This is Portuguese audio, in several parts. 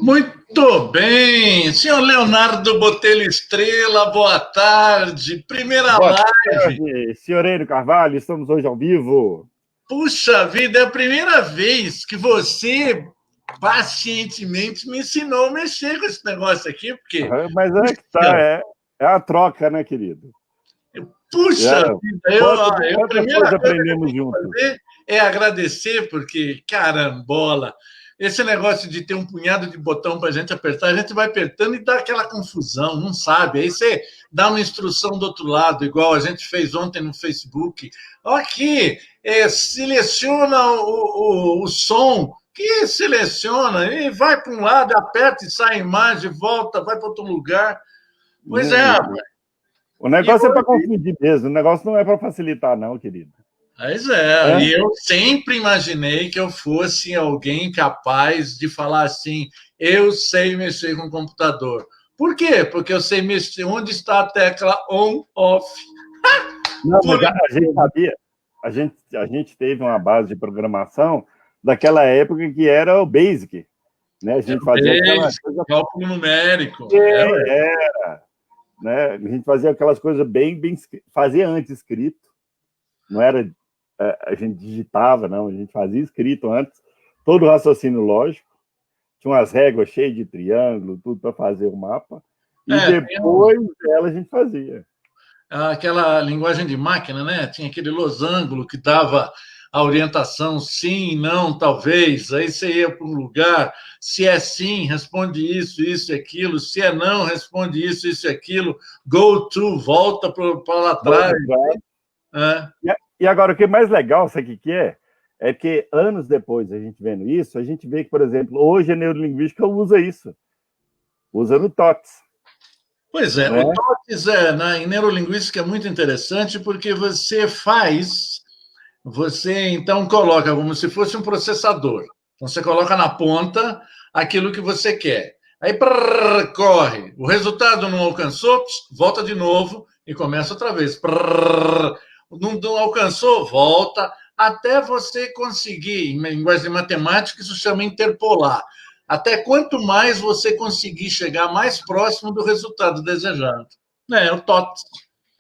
Muito bem, senhor Leonardo Botelho Estrela, boa tarde. Primeira Boa live. tarde, senhor Enio Carvalho, estamos hoje ao vivo. Puxa vida, é a primeira vez que você pacientemente me ensinou a mexer com esse negócio aqui, porque. Mas é que tá, é a troca, né, querido? Puxa vida, a quantas primeira coisas coisa que eu aprendemos tenho que juntos? fazer é agradecer, porque, carambola, esse negócio de ter um punhado de botão para a gente apertar, a gente vai apertando e dá aquela confusão, não sabe. Aí você dá uma instrução do outro lado, igual a gente fez ontem no Facebook. Aqui, seleciona o som, que seleciona, e vai para um lado, aperta e sai a imagem, volta, vai para outro lugar. Pois é, rapaz. O negócio é para confundir mesmo, o negócio não é para facilitar, não, querido. Mas e eu sempre imaginei que eu fosse alguém capaz de falar assim, eu sei mexer com o computador. Por quê? Porque eu sei mexer onde está a tecla on, off. Não, mas a gente sabia, a gente teve uma base de programação daquela época que era o Basic, né? A gente fazia aquela coisa... Cálculo numérico. Era, né? A gente fazia aquelas coisas bem fazia antes escrito, não era a gente digitava, não, a gente fazia escrito antes, todo o raciocínio lógico, tinha umas réguas cheias de triângulo, tudo para fazer o mapa, e depois dela a gente fazia. Aquela linguagem de máquina, né? Tinha aquele losango que dava a orientação sim, não, talvez. Aí você ia para um lugar, se é sim, responde isso, isso e aquilo. Se é não, responde isso, isso e aquilo. Go to, volta para lá atrás. E agora, o que é mais legal, sabe o que é? É que anos depois, a gente vendo isso, a gente vê que, por exemplo, hoje a neurolinguística usa isso. Usa no TOTS. Pois é, né? O TOTS em neurolinguística é muito interessante porque você então coloca como se fosse um processador. Então você coloca na ponta aquilo que você quer. Aí corre, o resultado não alcançou, volta de novo e começa outra vez. Não alcançou, volta, até você conseguir, em linguagem de matemática, isso chama interpolar. Até quanto mais você conseguir chegar mais próximo do resultado desejado. É o TOTS.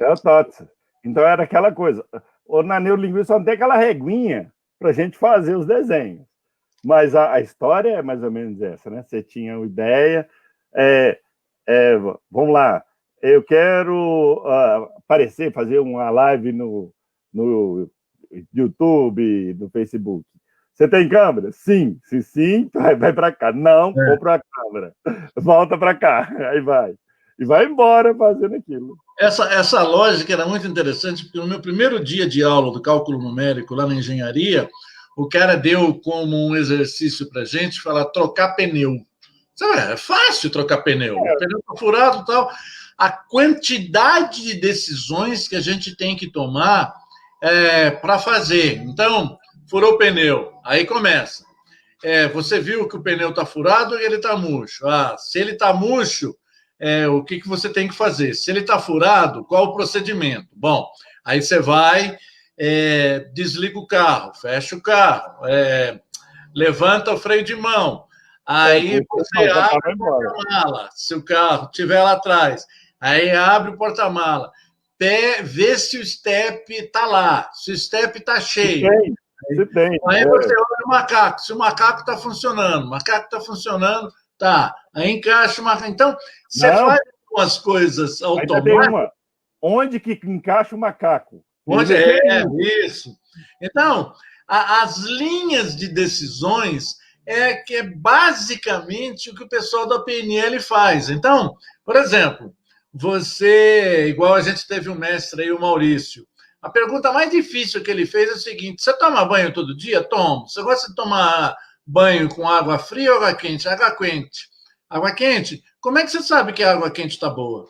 É o TOTS. Então era aquela coisa. Ou na neurolinguística só tem aquela reguinha para a gente fazer os desenhos. Mas a história é mais ou menos essa, né? Você tinha uma ideia, vamos lá, eu quero aparecer, fazer uma live no YouTube, no Facebook. Você tem câmera? Sim. Se sim, vai para cá. Não, compra a câmera. Volta para cá. Aí vai. E vai embora fazendo aquilo. Essa lógica era muito interessante, porque no meu primeiro dia de aula do cálculo numérico lá na engenharia, o cara deu como um exercício para a gente falar trocar pneu. É fácil trocar pneu. O pneu está furado e tal. A quantidade de decisões que a gente tem que tomar para fazer. Então, furou o pneu. Aí começa. Você viu que o pneu está furado e ele está murcho. Se ele está murcho, o que você tem que fazer? Se ele está furado, qual o procedimento? Bom, aí você vai, desliga o carro, fecha o carro, levanta o freio de mão. Aí você abre o porta-mala, se o carro estiver lá atrás. Aí abre o porta-mala. Vê se o step está lá, se o step está cheio. Aí você olha o macaco, se o macaco está funcionando, tá. Aí encaixa o macaco. Então, você faz algumas coisas automáticas. Onde que encaixa o macaco? Onde isso? Então, as linhas de decisões que é basicamente o que o pessoal da PNL faz. Então, por exemplo, igual a gente teve um mestre aí, o Maurício, a pergunta mais difícil que ele fez é o seguinte: você toma banho todo dia? Tomo. Você gosta de tomar banho com água fria ou água quente? Água quente. Água quente? Como é que você sabe que a água quente está boa?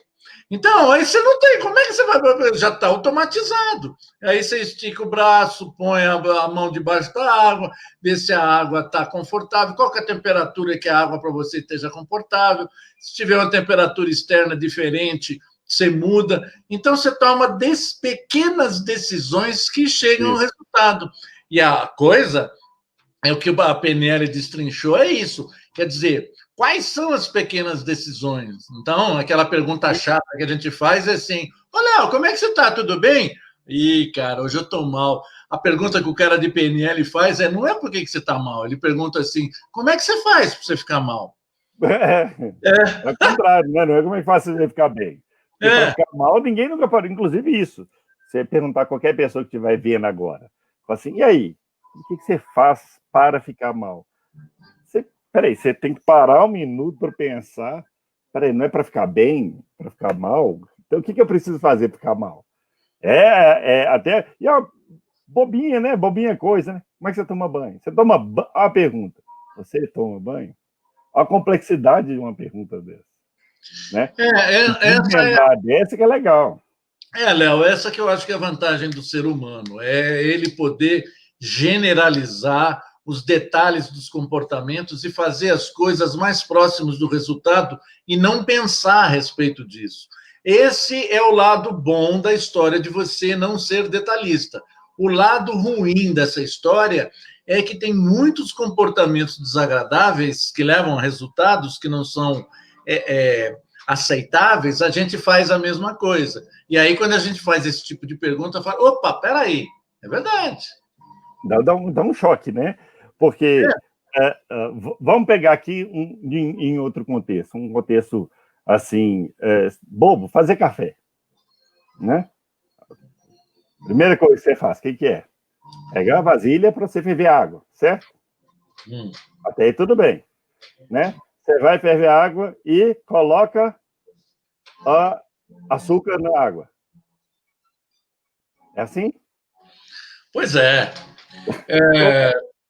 Então, aí você não tem. Como é que você vai? Já está automatizado. Aí você estica o braço, põe a mão debaixo da água, vê se a água está confortável, qual que é a temperatura que a água para você esteja confortável. Se tiver uma temperatura externa diferente, você muda. Então, você toma pequenas decisões que chegam ao resultado. E a coisa é o que a PNL destrinchou, é isso. Quer dizer, quais são as pequenas decisões? Então, aquela pergunta chata que a gente faz é assim: ô, Léo, como é que você está? Tudo bem? Ih, cara, hoje eu estou mal. A pergunta que o cara de PNL faz não é por que você está mal. Ele pergunta assim: como é que você faz para você ficar mal? É o contrário, né? Não é como é que faz você ficar bem. Porque para ficar mal, ninguém nunca parou. Inclusive isso. Você perguntar a qualquer pessoa que estiver vendo agora, fala assim, e aí? O que você faz para ficar mal? Peraí, você tem que parar um minuto para pensar. Peraí, não é para ficar bem, para ficar mal? Então o que eu preciso fazer para ficar mal? Até. E é bobinha, né? Bobinha coisa, né? Como é que você toma banho? Você toma banho. A pergunta: você toma banho? A complexidade de uma pergunta dessa. Né? Essa que é legal. Léo, essa que eu acho que é a vantagem do ser humano, é ele poder generalizar os detalhes dos comportamentos e fazer as coisas mais próximas do resultado e não pensar a respeito disso. Esse é o lado bom da história de você não ser detalhista. O lado ruim dessa história é que tem muitos comportamentos desagradáveis que levam a resultados que não são aceitáveis, a gente faz a mesma coisa. E aí, quando a gente faz esse tipo de pergunta, fala, opa, peraí, é verdade. Dá um choque, né? Porque vamos pegar aqui em outro contexto, um contexto assim, bobo, fazer café. Né? Primeira coisa que você faz, o que é? Pegar a vasilha para você ferver água, certo? Até aí tudo bem. Né? Você vai ferver água e coloca açúcar na água. É assim? Pois é.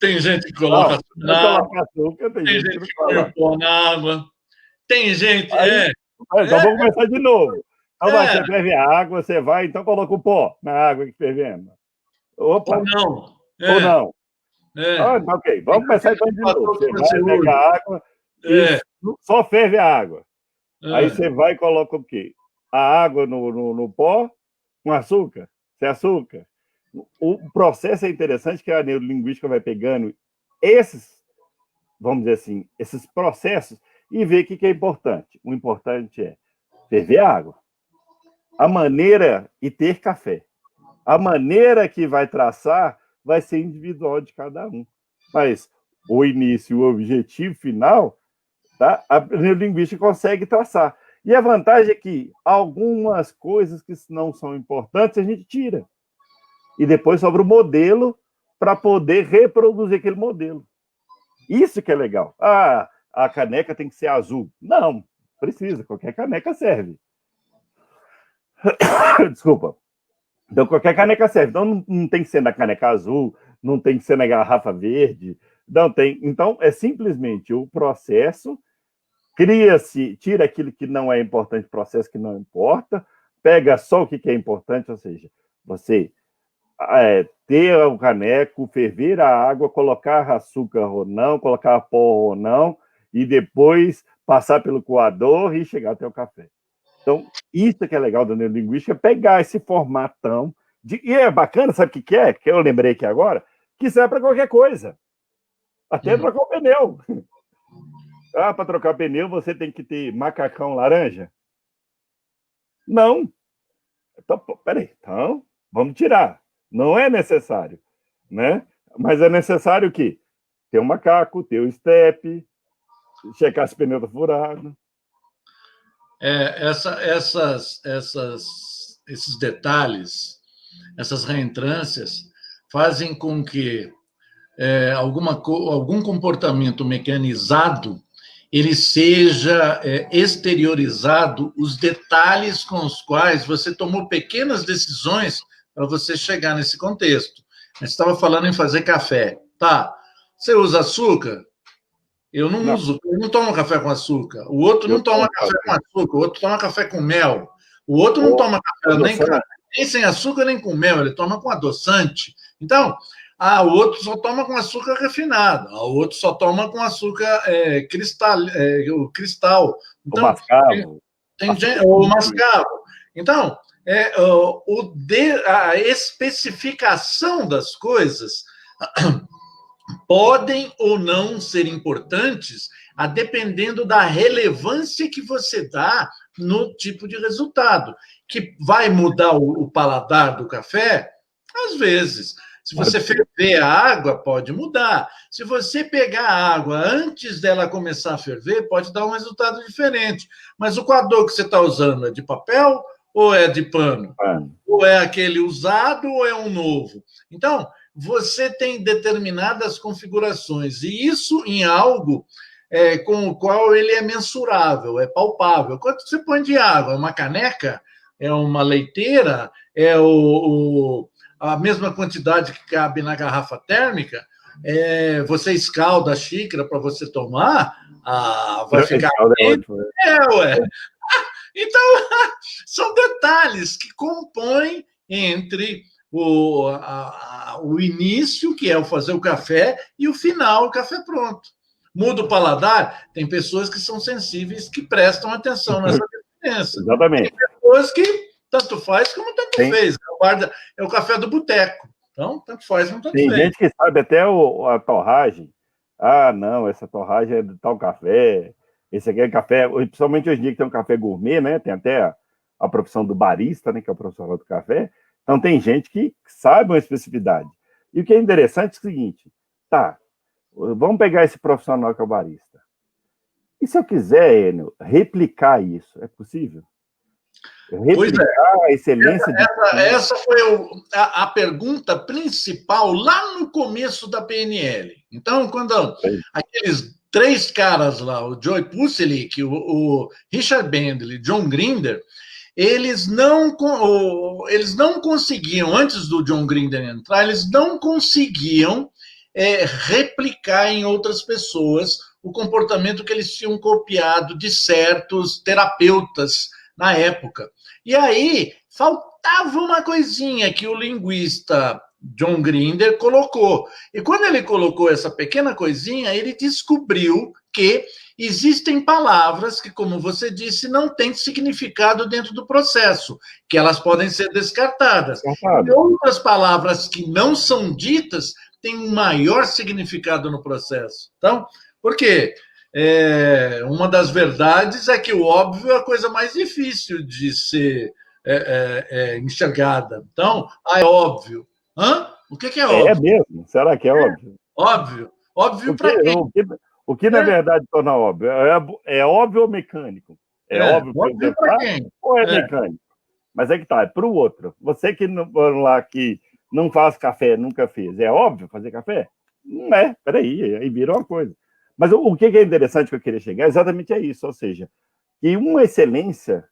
Tem gente que coloca açúcar na água, tem gente que põe pó na água, tem gente... Então vamos começar de novo. Então você ferve a água, você vai, então coloca o pó na água que fervendo. Opa! Ou não. Ou não. Ok, vamos começar então de novo. Você vai pegar a água e só ferve a água. Aí você vai e coloca o quê? A água no pó com açúcar, sem açúcar. O processo é interessante que a neurolinguística vai pegando vamos dizer assim, esses processos e ver o que é importante. O importante é ferver a água, a maneira e ter café. A maneira que vai traçar vai ser individual de cada um. Mas o início, o objetivo final, tá? A neurolinguística consegue traçar. E a vantagem é que algumas coisas que não são importantes a gente tira. E depois sobra o modelo para poder reproduzir aquele modelo. Isso que é legal. A caneca tem que ser azul. Não, precisa. Qualquer caneca serve. Desculpa. Então, qualquer caneca serve. Então, não tem que ser na caneca azul, não tem que ser na garrafa verde. Não tem. Então, é simplesmente o processo, tira aquilo que não é importante, processo que não importa, pega só o que é importante, ou seja, você ter o caneco, ferver a água, colocar açúcar ou não, colocar pó ou não, e depois passar pelo coador e chegar até o café. Então, isso que é legal da neurolinguística, é pegar esse formatão, e é bacana, sabe o que é? Que eu lembrei aqui agora, que serve para qualquer coisa. Até trocar o pneu. Para trocar pneu, você tem que ter macacão laranja? Não. Então, peraí. Então, vamos tirar. Não é necessário, né? Mas é necessário o quê? Ter um macaco, ter o step, checar se o pneu está furado. Esses detalhes, essas reentrâncias, fazem com que algum comportamento mecanizado ele seja exteriorizado, os detalhes com os quais você tomou pequenas decisões para você chegar nesse contexto. A gente estava falando em fazer café. Tá, você usa açúcar? Eu não uso, eu não tomo café com açúcar. O outro não toma café com açúcar, o outro toma café com mel. O outro não toma café nem sem açúcar, nem com mel, ele toma com adoçante. Então, o outro só toma com açúcar refinado, o outro só toma com açúcar o cristal. Então, o mascavo. O mascavo. Então, a especificação das coisas podem ou não ser importantes, a dependendo da relevância que você dá no tipo de resultado. Que vai mudar o paladar do café? Às vezes. Se você ferver a água, pode mudar. Se você pegar a água antes dela começar a ferver, pode dar um resultado diferente. Mas o coador que você está usando é de papel ou é de pano? Ou é aquele usado ou é um novo? Então, você tem determinadas configurações, e isso em algo com o qual ele é mensurável, é palpável. Quanto você põe de água? Uma caneca? É uma leiteira? É a mesma quantidade que cabe na garrafa térmica? Você escalda a xícara para você tomar? Vai ficar... ué. Então, são detalhes que compõem entre o início, que é o fazer o café, e o final, o café pronto. Muda o paladar? Tem pessoas que são sensíveis, que prestam atenção nessa diferença. Exatamente. Tem pessoas que tanto faz como tanto fez. É o café do boteco. Então, tanto faz como tanto fez. Tem gente que sabe até a torragem. Não, essa torragem é de tal café. Esse aqui é café, principalmente hoje em dia que tem um café gourmet, né? Tem até a profissão do barista, né? Que é o profissional do café. Então tem gente que sabe uma especificidade. E o que é interessante é o seguinte, vamos pegar esse profissional que é o barista. E se eu quiser, Enio, replicar isso, é possível? Replicar a excelência... Essa foi a pergunta principal lá no começo da PNL. Então, quando aqueles 3 caras lá, o Joe Pucelic, o Richard Bentley, John Grinder, eles não conseguiam, antes do John Grinder entrar, eles não conseguiam replicar em outras pessoas o comportamento que eles tinham copiado de certos terapeutas na época. E aí, faltava uma coisinha que o linguista John Grinder colocou. E quando ele colocou essa pequena coisinha, ele descobriu que existem palavras que, como você disse, não têm significado dentro do processo, que elas podem ser descartadas. E outras palavras que não são ditas têm um maior significado no processo. Então, por quê? Uma das verdades é que o óbvio é a coisa mais difícil de ser enxergada. Então, é óbvio. O que é óbvio? É mesmo? Será que é óbvio? Óbvio para quem? O que, na verdade, torna óbvio? É óbvio ou mecânico? Óbvio para quem? Ou é mecânico? Mas é que tá, é para o outro. Você que não faz café, nunca fez, é óbvio fazer café? Não é, peraí, aí vira uma coisa. Mas o que é interessante que eu queria chegar exatamente é isso, ou seja, que uma excelência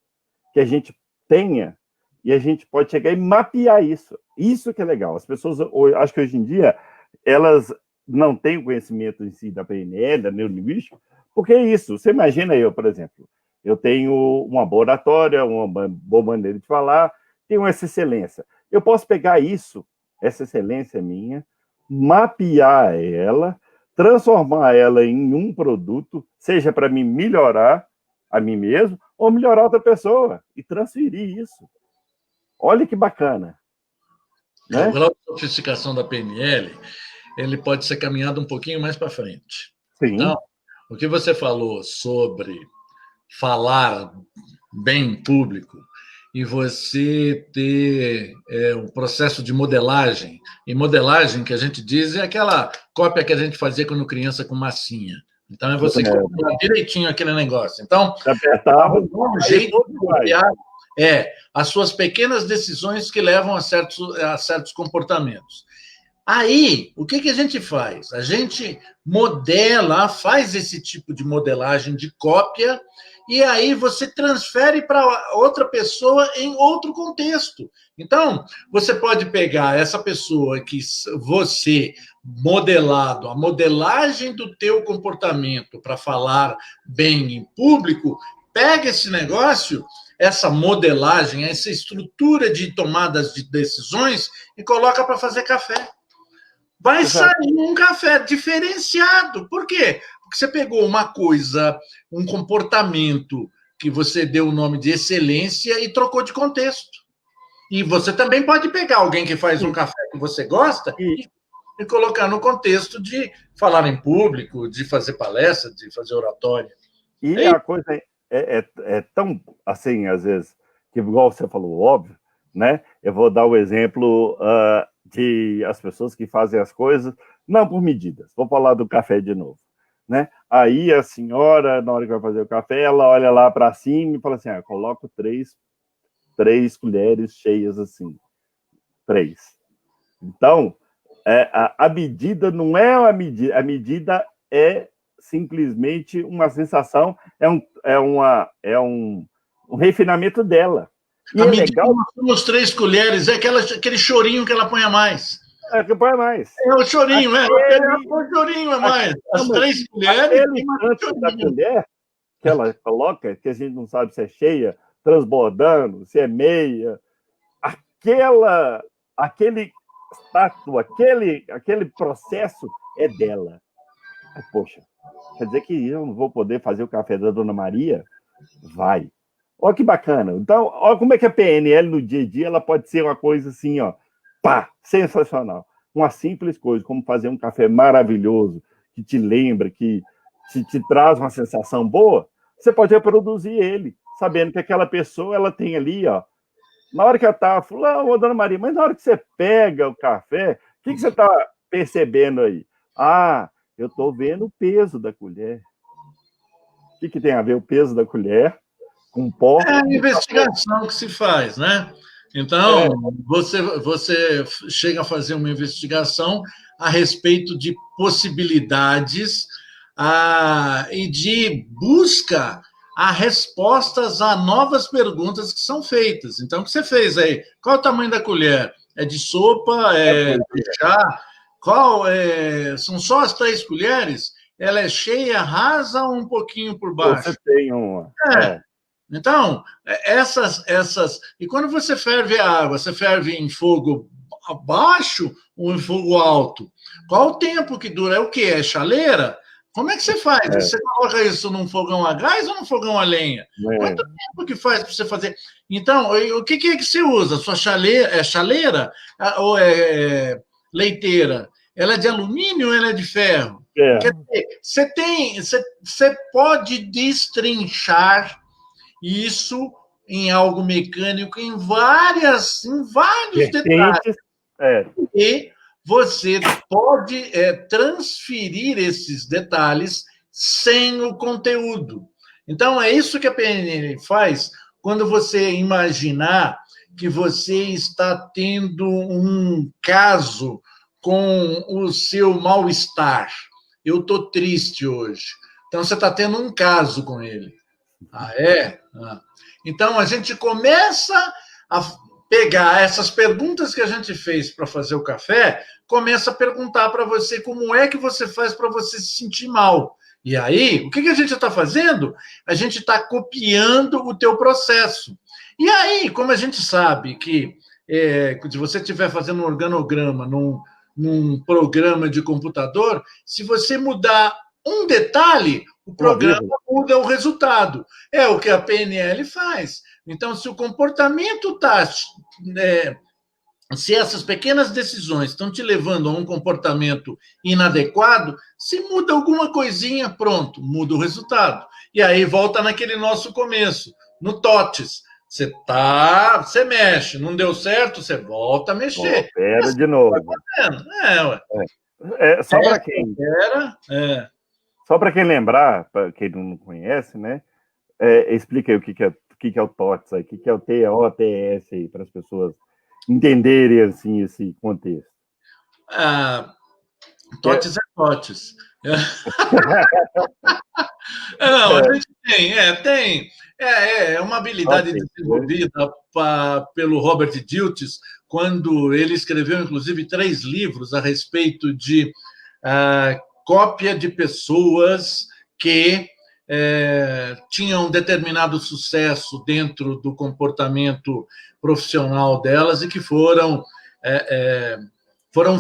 que a gente tenha e a gente pode chegar e mapear isso. Isso que é legal. As pessoas, acho que hoje em dia, elas não têm o conhecimento em si da PNL, da neurolinguística, porque é isso. Você imagina eu, por exemplo, eu tenho uma boa oratória, uma boa maneira de falar, tenho essa excelência. Eu posso pegar isso, essa excelência minha, mapear ela, transformar ela em um produto, seja para mim melhorar a mim mesmo, ou melhorar outra pessoa, e transferir isso. Olha que bacana. Né? O grau de sofisticação da PNL, ele pode ser caminhado um pouquinho mais para frente. Sim. Então, o que você falou sobre falar bem em público e você ter um processo de modelagem. E modelagem, que a gente diz, é aquela cópia que a gente fazia quando criança com massinha. Então, é você copiar direitinho aquele negócio. Então, um jeito de copiar as suas pequenas decisões que levam a certos comportamentos. Aí, o que a gente faz? A gente modela, faz esse tipo de modelagem de cópia, e aí você transfere para outra pessoa em outro contexto. Então, você pode pegar essa pessoa que você modelado, a modelagem do teu comportamento para falar bem em público, pega esse negócio, essa modelagem, essa estrutura de tomadas de decisões e coloca para fazer café. Vai sair um café diferenciado. Por quê? Porque você pegou uma coisa, um comportamento que você deu o nome de excelência e trocou de contexto. E você também pode pegar alguém que faz um café que você gosta e e colocar no contexto de falar em público, de fazer palestra, de fazer oratória. E a coisa é tão, assim, às vezes, que igual você falou, óbvio, né? Eu vou dar o exemplo de as pessoas que fazem as coisas, não por medidas. Vou falar do café de novo, né? Aí a senhora, na hora que vai fazer o café, ela olha lá para cima e fala assim, eu coloco três colheres cheias assim. 3. Então, a medida não é uma medida, a medida é simplesmente uma sensação, é um refinamento dela. E a medida são os 3 colheres, é aquele chorinho que ela põe a mais. É que põe a mais. É o chorinho, o chorinho a mais. As 3 colheres... Aquele tanto da colher que ela coloca, que a gente não sabe se é cheia, transbordando, se é meia, aquele status, aquele processo é dela. Poxa, quer dizer que eu não vou poder fazer o café da Dona Maria? Vai. Olha que bacana. Então, olha como é que a PNL no dia a dia ela pode ser uma coisa assim, ó, pá, sensacional. Uma simples coisa, como fazer um café maravilhoso, que te lembra, que te traz uma sensação boa, você pode reproduzir ele, sabendo que aquela pessoa ela tem ali, ó, na hora que ela tá falando, Dona Maria, mas na hora que você pega o café, o que você está percebendo aí? Eu estou vendo o peso da colher. O que tem a ver o peso da colher com pó? É a investigação que se faz, né? Então, você chega a fazer uma investigação a respeito de possibilidades e de busca a respostas a novas perguntas que são feitas. Então, o que você fez aí? Qual é o tamanho da colher? É de sopa? É de chá? São só as 3 colheres? Ela é cheia, rasa ou um pouquinho por baixo? Você tem uma. Então, essas... E quando você ferve a água, você ferve em fogo baixo ou em fogo alto? Qual o tempo que dura? É o quê? É chaleira? Como é que você faz? Você coloca isso num fogão a gás ou num fogão a lenha? Quanto tempo que faz para você fazer? Então, o que é que você usa? Sua chaleira é chaleira ou é leiteira? Ela é de alumínio ou ela é de ferro? Quer dizer, você pode destrinchar isso em algo mecânico em vários detalhes. E você pode transferir esses detalhes sem o conteúdo. Então, é isso que a PNL faz quando você imaginar que você está tendo um caso com o seu mal-estar. Eu estou triste hoje. Então, você está tendo um caso com ele. Então, a gente começa a pegar essas perguntas que a gente fez para fazer o café, começa a perguntar para você como é que você faz para você se sentir mal. E aí, o que a gente está fazendo? A gente está copiando o teu processo. E aí, como a gente sabe que se você estiver fazendo um organograma num programa de computador, se você mudar um detalhe, o programa muda o resultado. É o que a PNL faz. Então, se o comportamento está... se essas pequenas decisões estão te levando a um comportamento inadequado, se muda alguma coisinha, pronto, muda o resultado. E aí volta naquele nosso começo, no TOTS. Você mexe, não deu certo, você volta a mexer. Opera de novo. Só para quem... Só para quem lembrar, para quem não conhece, né? Explica aí o que é o TOTS, o que é o TOTS aí, para as pessoas entenderem assim, esse contexto. TOTS é TOTS. Não, a gente tem. É uma habilidade desenvolvida pelo Robert Dilts, quando ele escreveu, inclusive, 3 livros a respeito de cópia de pessoas que tinham determinado sucesso dentro do comportamento profissional delas e que foram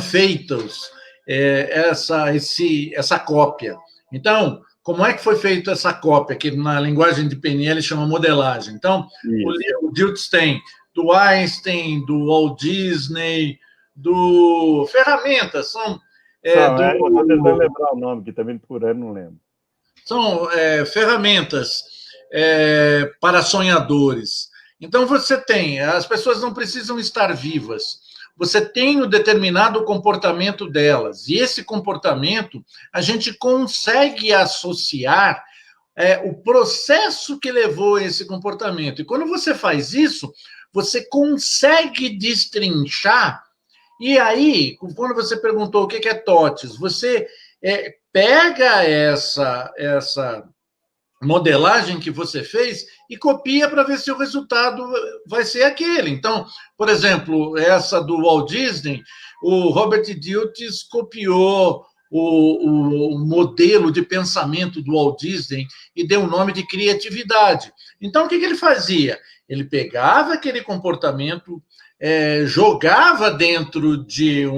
feitos essa cópia. Então, como é que foi feita essa cópia, que na linguagem de PNL chama modelagem? Então, o Dilts tem do Einstein, do Walt Disney, do ferramentas, Eu estou tentando lembrar o nome, que também procurando, não lembro. São ferramentas para sonhadores. Então, você tem, as pessoas não precisam estar vivas. Você tem o determinado comportamento delas. E esse comportamento, a gente consegue associar o processo que levou a esse comportamento. E quando você faz isso, você consegue destrinchar. E aí, quando você perguntou o que é TOTS, você pega essa modelagem que você fez e copia para ver se o resultado vai ser aquele. Então, por exemplo, essa do Walt Disney, o Robert Dilts copiou o modelo de pensamento do Walt Disney e deu o nome de criatividade. Então, o que ele fazia? Ele pegava aquele comportamento, jogava dentro de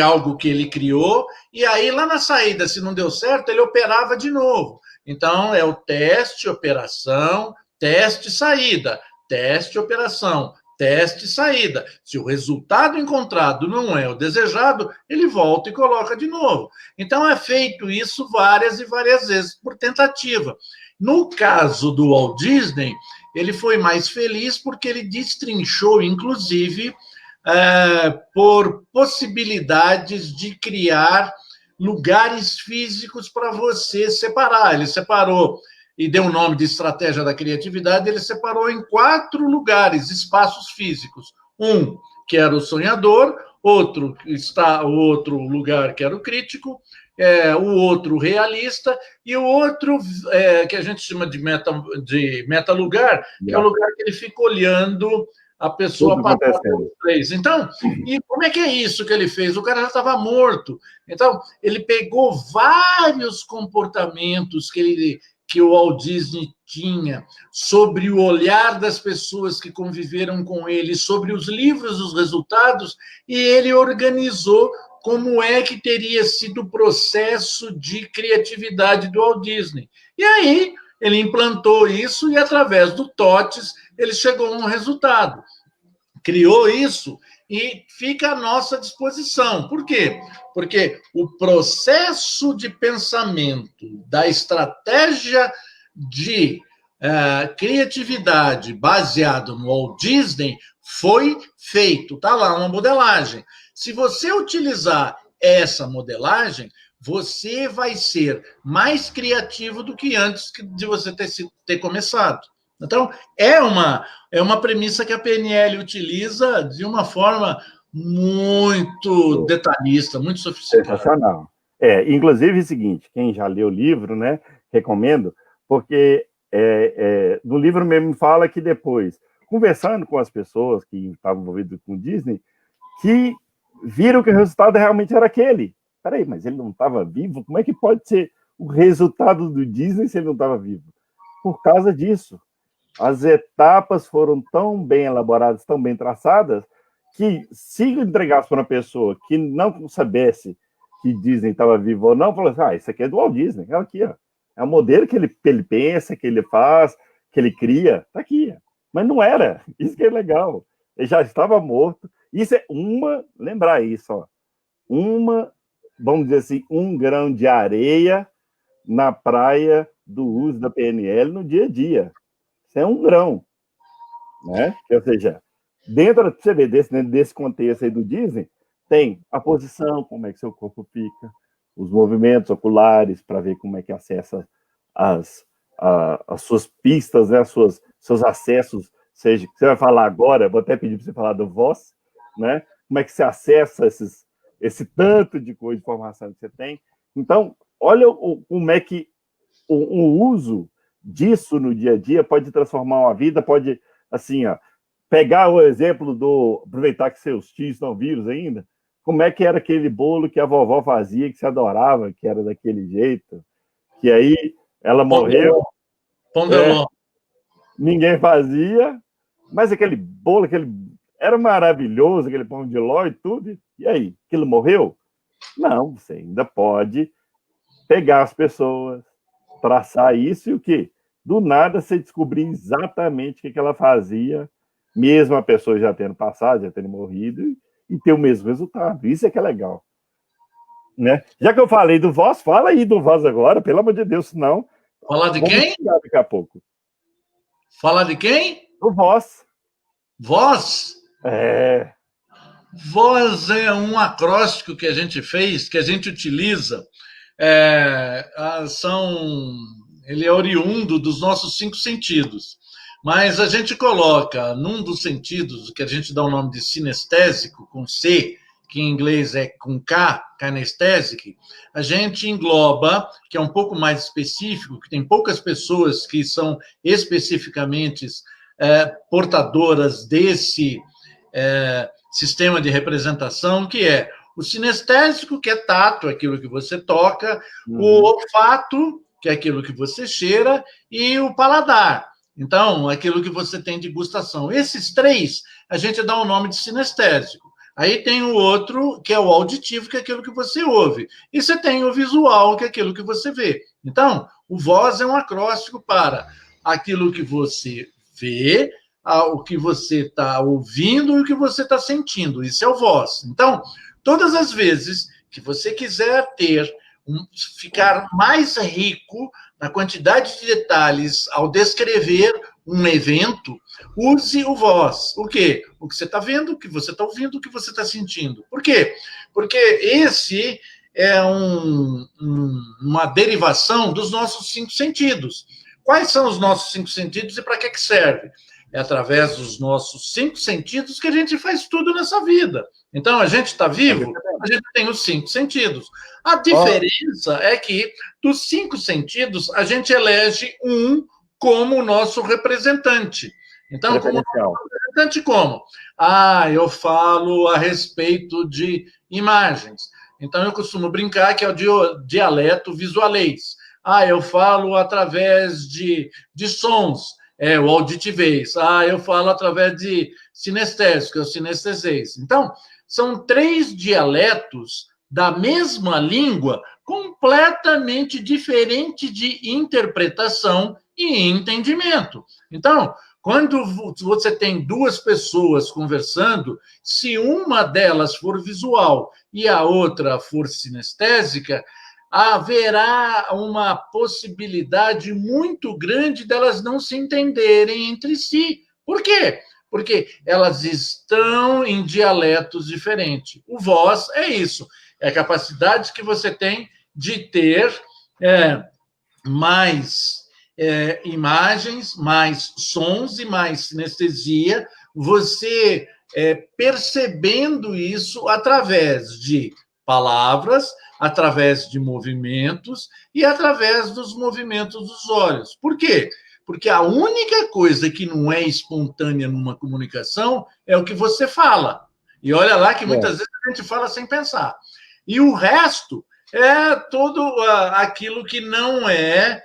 algo que ele criou, e aí lá na saída, se não deu certo, ele operava de novo. Então, é o teste, operação, teste, saída, teste, operação, teste, saída. Se o resultado encontrado não é o desejado, ele volta e coloca de novo. Então, é feito isso várias e várias vezes por tentativa. No caso do Walt Disney, ele foi mais feliz porque ele destrinchou, inclusive, por possibilidades de criar lugares físicos para você separar. Ele separou e deu o nome de estratégia da criatividade, ele separou em 4 lugares, espaços físicos. Um, que era o sonhador, outro lugar que era o crítico, o outro realista, e o outro que a gente chama de meta-lugar, que é o lugar que ele fica olhando a pessoa passar pelos 3. Então, e como é que é isso que ele fez? O cara já estava morto. Então, ele pegou vários comportamentos que o Walt Disney tinha sobre o olhar das pessoas que conviveram com ele, sobre os livros, os resultados, e ele organizou como é que teria sido o processo de criatividade do Walt Disney. E aí, ele implantou isso e, através do TOTS, ele chegou a um resultado. Criou isso e fica à nossa disposição. Por quê? Porque o processo de pensamento da estratégia de criatividade baseado no Walt Disney foi feito. Está lá uma modelagem. Se você utilizar essa modelagem, você vai ser mais criativo do que antes de você ter começado. Então, é uma premissa que a PNL utiliza de uma forma muito detalhista, muito sofisticada. Sensacional. Inclusive é o seguinte, quem já leu o livro, né, recomendo, porque no livro mesmo fala que depois, conversando com as pessoas que estavam envolvidas com o Disney, que viram que o resultado realmente era aquele. Peraí, mas ele não estava vivo? Como é que pode ser o resultado do Disney se ele não estava vivo? Por causa disso. As etapas foram tão bem elaboradas, tão bem traçadas, que se entregasse para uma pessoa que não soubesse que Disney estava vivo ou não, falou assim, isso aqui é do Walt Disney, é aqui, ó. É o modelo que ele pensa, que ele faz, que ele cria, está aqui. Mas não era, isso que é legal. Ele já estava morto. Isso é lembrar isso, ó, vamos dizer assim, um grão de areia na praia do uso da PNL no dia a dia. Isso é um grão, né? Ou seja, dentro desse contexto aí do Disney, tem a posição, como é que seu corpo fica, os movimentos oculares, para ver como é que acessa as suas pistas, né? Seus acessos, seja, você vai falar agora, vou até pedir para você falar do voz, né? Como é que você acessa esse tanto de coisa, de informação que você tem. Então, olha como é que o uso disso no dia a dia pode transformar uma vida, pode, assim, ó, pegar o exemplo aproveitar que seus tios estão vivos ainda, como é que era aquele bolo que a vovó fazia, que você adorava, que era daquele jeito, que aí ela morreu, ninguém fazia, mas aquele bolo, era maravilhoso, aquele pão de ló e tudo, e aí, aquilo morreu? Não, você ainda pode pegar as pessoas, traçar isso e o quê? Do nada você descobrir exatamente o que ela fazia, mesmo a pessoa já tendo passado, já tendo morrido, e ter o mesmo resultado. Isso é que é legal. Né? Já que eu falei do voz, fala aí do voz agora, pelo amor de Deus, senão... Falar de quem? Daqui a pouco. Falar de quem? Do voz. Voz? É. Voz é um acróstico que a gente fez, que a gente utiliza. Ele é oriundo dos nossos 5 sentidos. Mas a gente coloca num dos sentidos, que a gente dá o nome de sinestésico, com C, que em inglês é com K, kinesthetic, a gente engloba, que é um pouco mais específico, que tem poucas pessoas que são especificamente portadoras desse sistema de representação, que é o sinestésico, que é tato, aquilo que você toca, o olfato, que é aquilo que você cheira, e o paladar, então, aquilo que você tem de gustação. Esses 3, a gente dá o nome de sinestésico. Aí tem o outro, que é o auditivo, que é aquilo que você ouve. E você tem o visual, que é aquilo que você vê. Então, o voz é um acróstico para aquilo que você vê, o que você está ouvindo e o que você está sentindo. Isso é o voz. Então, todas as vezes que você quiser ficar mais rico na quantidade de detalhes ao descrever um evento, use o voz. O quê? O que você está vendo, o que você está ouvindo, o que você está sentindo. Por quê? Porque esse é uma derivação dos nossos 5 sentidos. Quais são os nossos 5 sentidos e para que serve? É através dos nossos 5 sentidos que a gente faz tudo nessa vida. Então, a gente está vivo, a gente tem os 5 sentidos. A diferença é que, dos 5 sentidos, a gente elege um como o nosso representante. Então, como representante, como? Eu falo a respeito de imagens. Então, eu costumo brincar que é o dialeto visualês. Eu falo através de sons, o auditivez. Eu falo através de sinestésico, é o sinestesês. Então, são 3 dialetos da mesma língua, completamente diferente de interpretação e entendimento. Então, quando você tem 2 pessoas conversando, se uma delas for visual e a outra for sinestésica, haverá uma possibilidade muito grande delas não se entenderem entre si. Por quê? Porque elas estão em dialetos diferentes. O voz é isso, é a capacidade que você tem de ter mais imagens, mais sons e mais sinestesia, você percebendo isso através de palavras, através de movimentos e através dos movimentos dos olhos. Por quê? Porque a única coisa que não é espontânea numa comunicação é o que você fala. E olha lá que muitas vezes a gente fala sem pensar. E o resto é tudo aquilo que não é,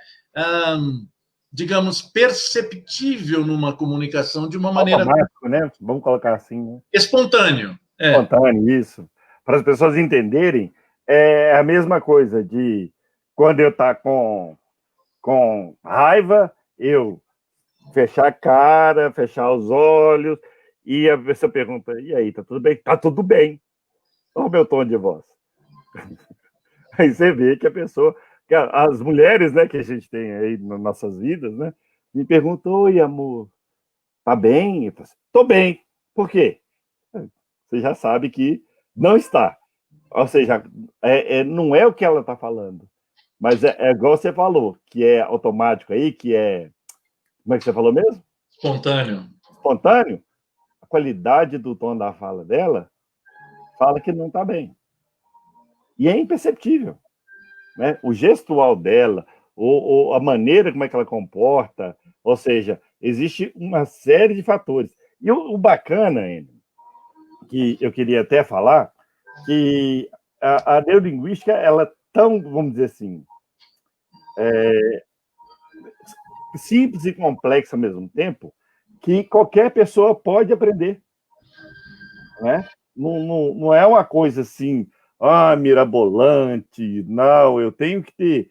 digamos, perceptível numa comunicação de uma maneira... automático, né? Vamos colocar assim, né? Espontâneo. Espontâneo, isso. Para as pessoas entenderem, é a mesma coisa de quando eu estou com raiva, eu fechar a cara, fechar os olhos, e a pessoa pergunta, e aí, tá tudo bem? Tá tudo bem. Olha o meu tom de voz. Aí você vê que a pessoa... As mulheres, né, que a gente tem aí nas nossas vidas, né, me perguntam, oi, amor, tá bem? Eu falo assim, tô bem. Por quê? Você já sabe que não está. Ou seja, não é o que ela está falando. Mas é igual você falou, que é automático aí, que é... Como é que você falou mesmo? Espontâneo. Espontâneo. A qualidade do tom da fala dela fala que não está bem. E é imperceptível. Né? O gestual dela, ou a maneira como é que ela comporta, ou seja, existe uma série de fatores. E o bacana, que eu queria até falar, que a neurolinguística, ela é tão, vamos dizer assim, simples e complexa ao mesmo tempo, que qualquer pessoa pode aprender. Né? Não é uma coisa assim, mirabolante, não, eu tenho que ter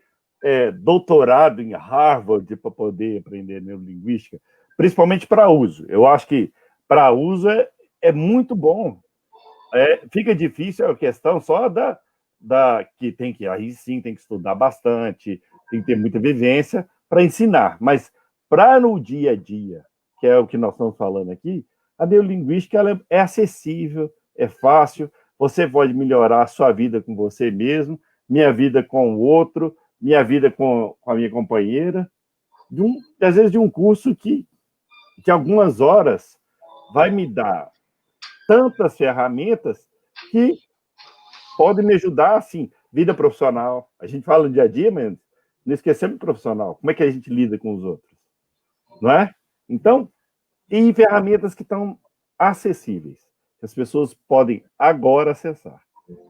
doutorado em Harvard para poder aprender neurolinguística, principalmente para uso. Eu acho que para uso é muito bom. Fica difícil a questão só que aí sim tem que estudar bastante, tem que ter muita vivência para ensinar, mas para no dia a dia, que é o que nós estamos falando aqui, a neurolinguística ela é acessível, é fácil, você pode melhorar a sua vida com você mesmo, minha vida com o outro, minha vida com a minha companheira, às vezes de um curso que algumas horas vai me dar tantas ferramentas que podem me ajudar, assim, vida profissional. A gente fala no dia a dia, mas não esquecemos do profissional. Como é que a gente lida com os outros? Não é? Então, e ferramentas que estão acessíveis, que as pessoas podem agora acessar.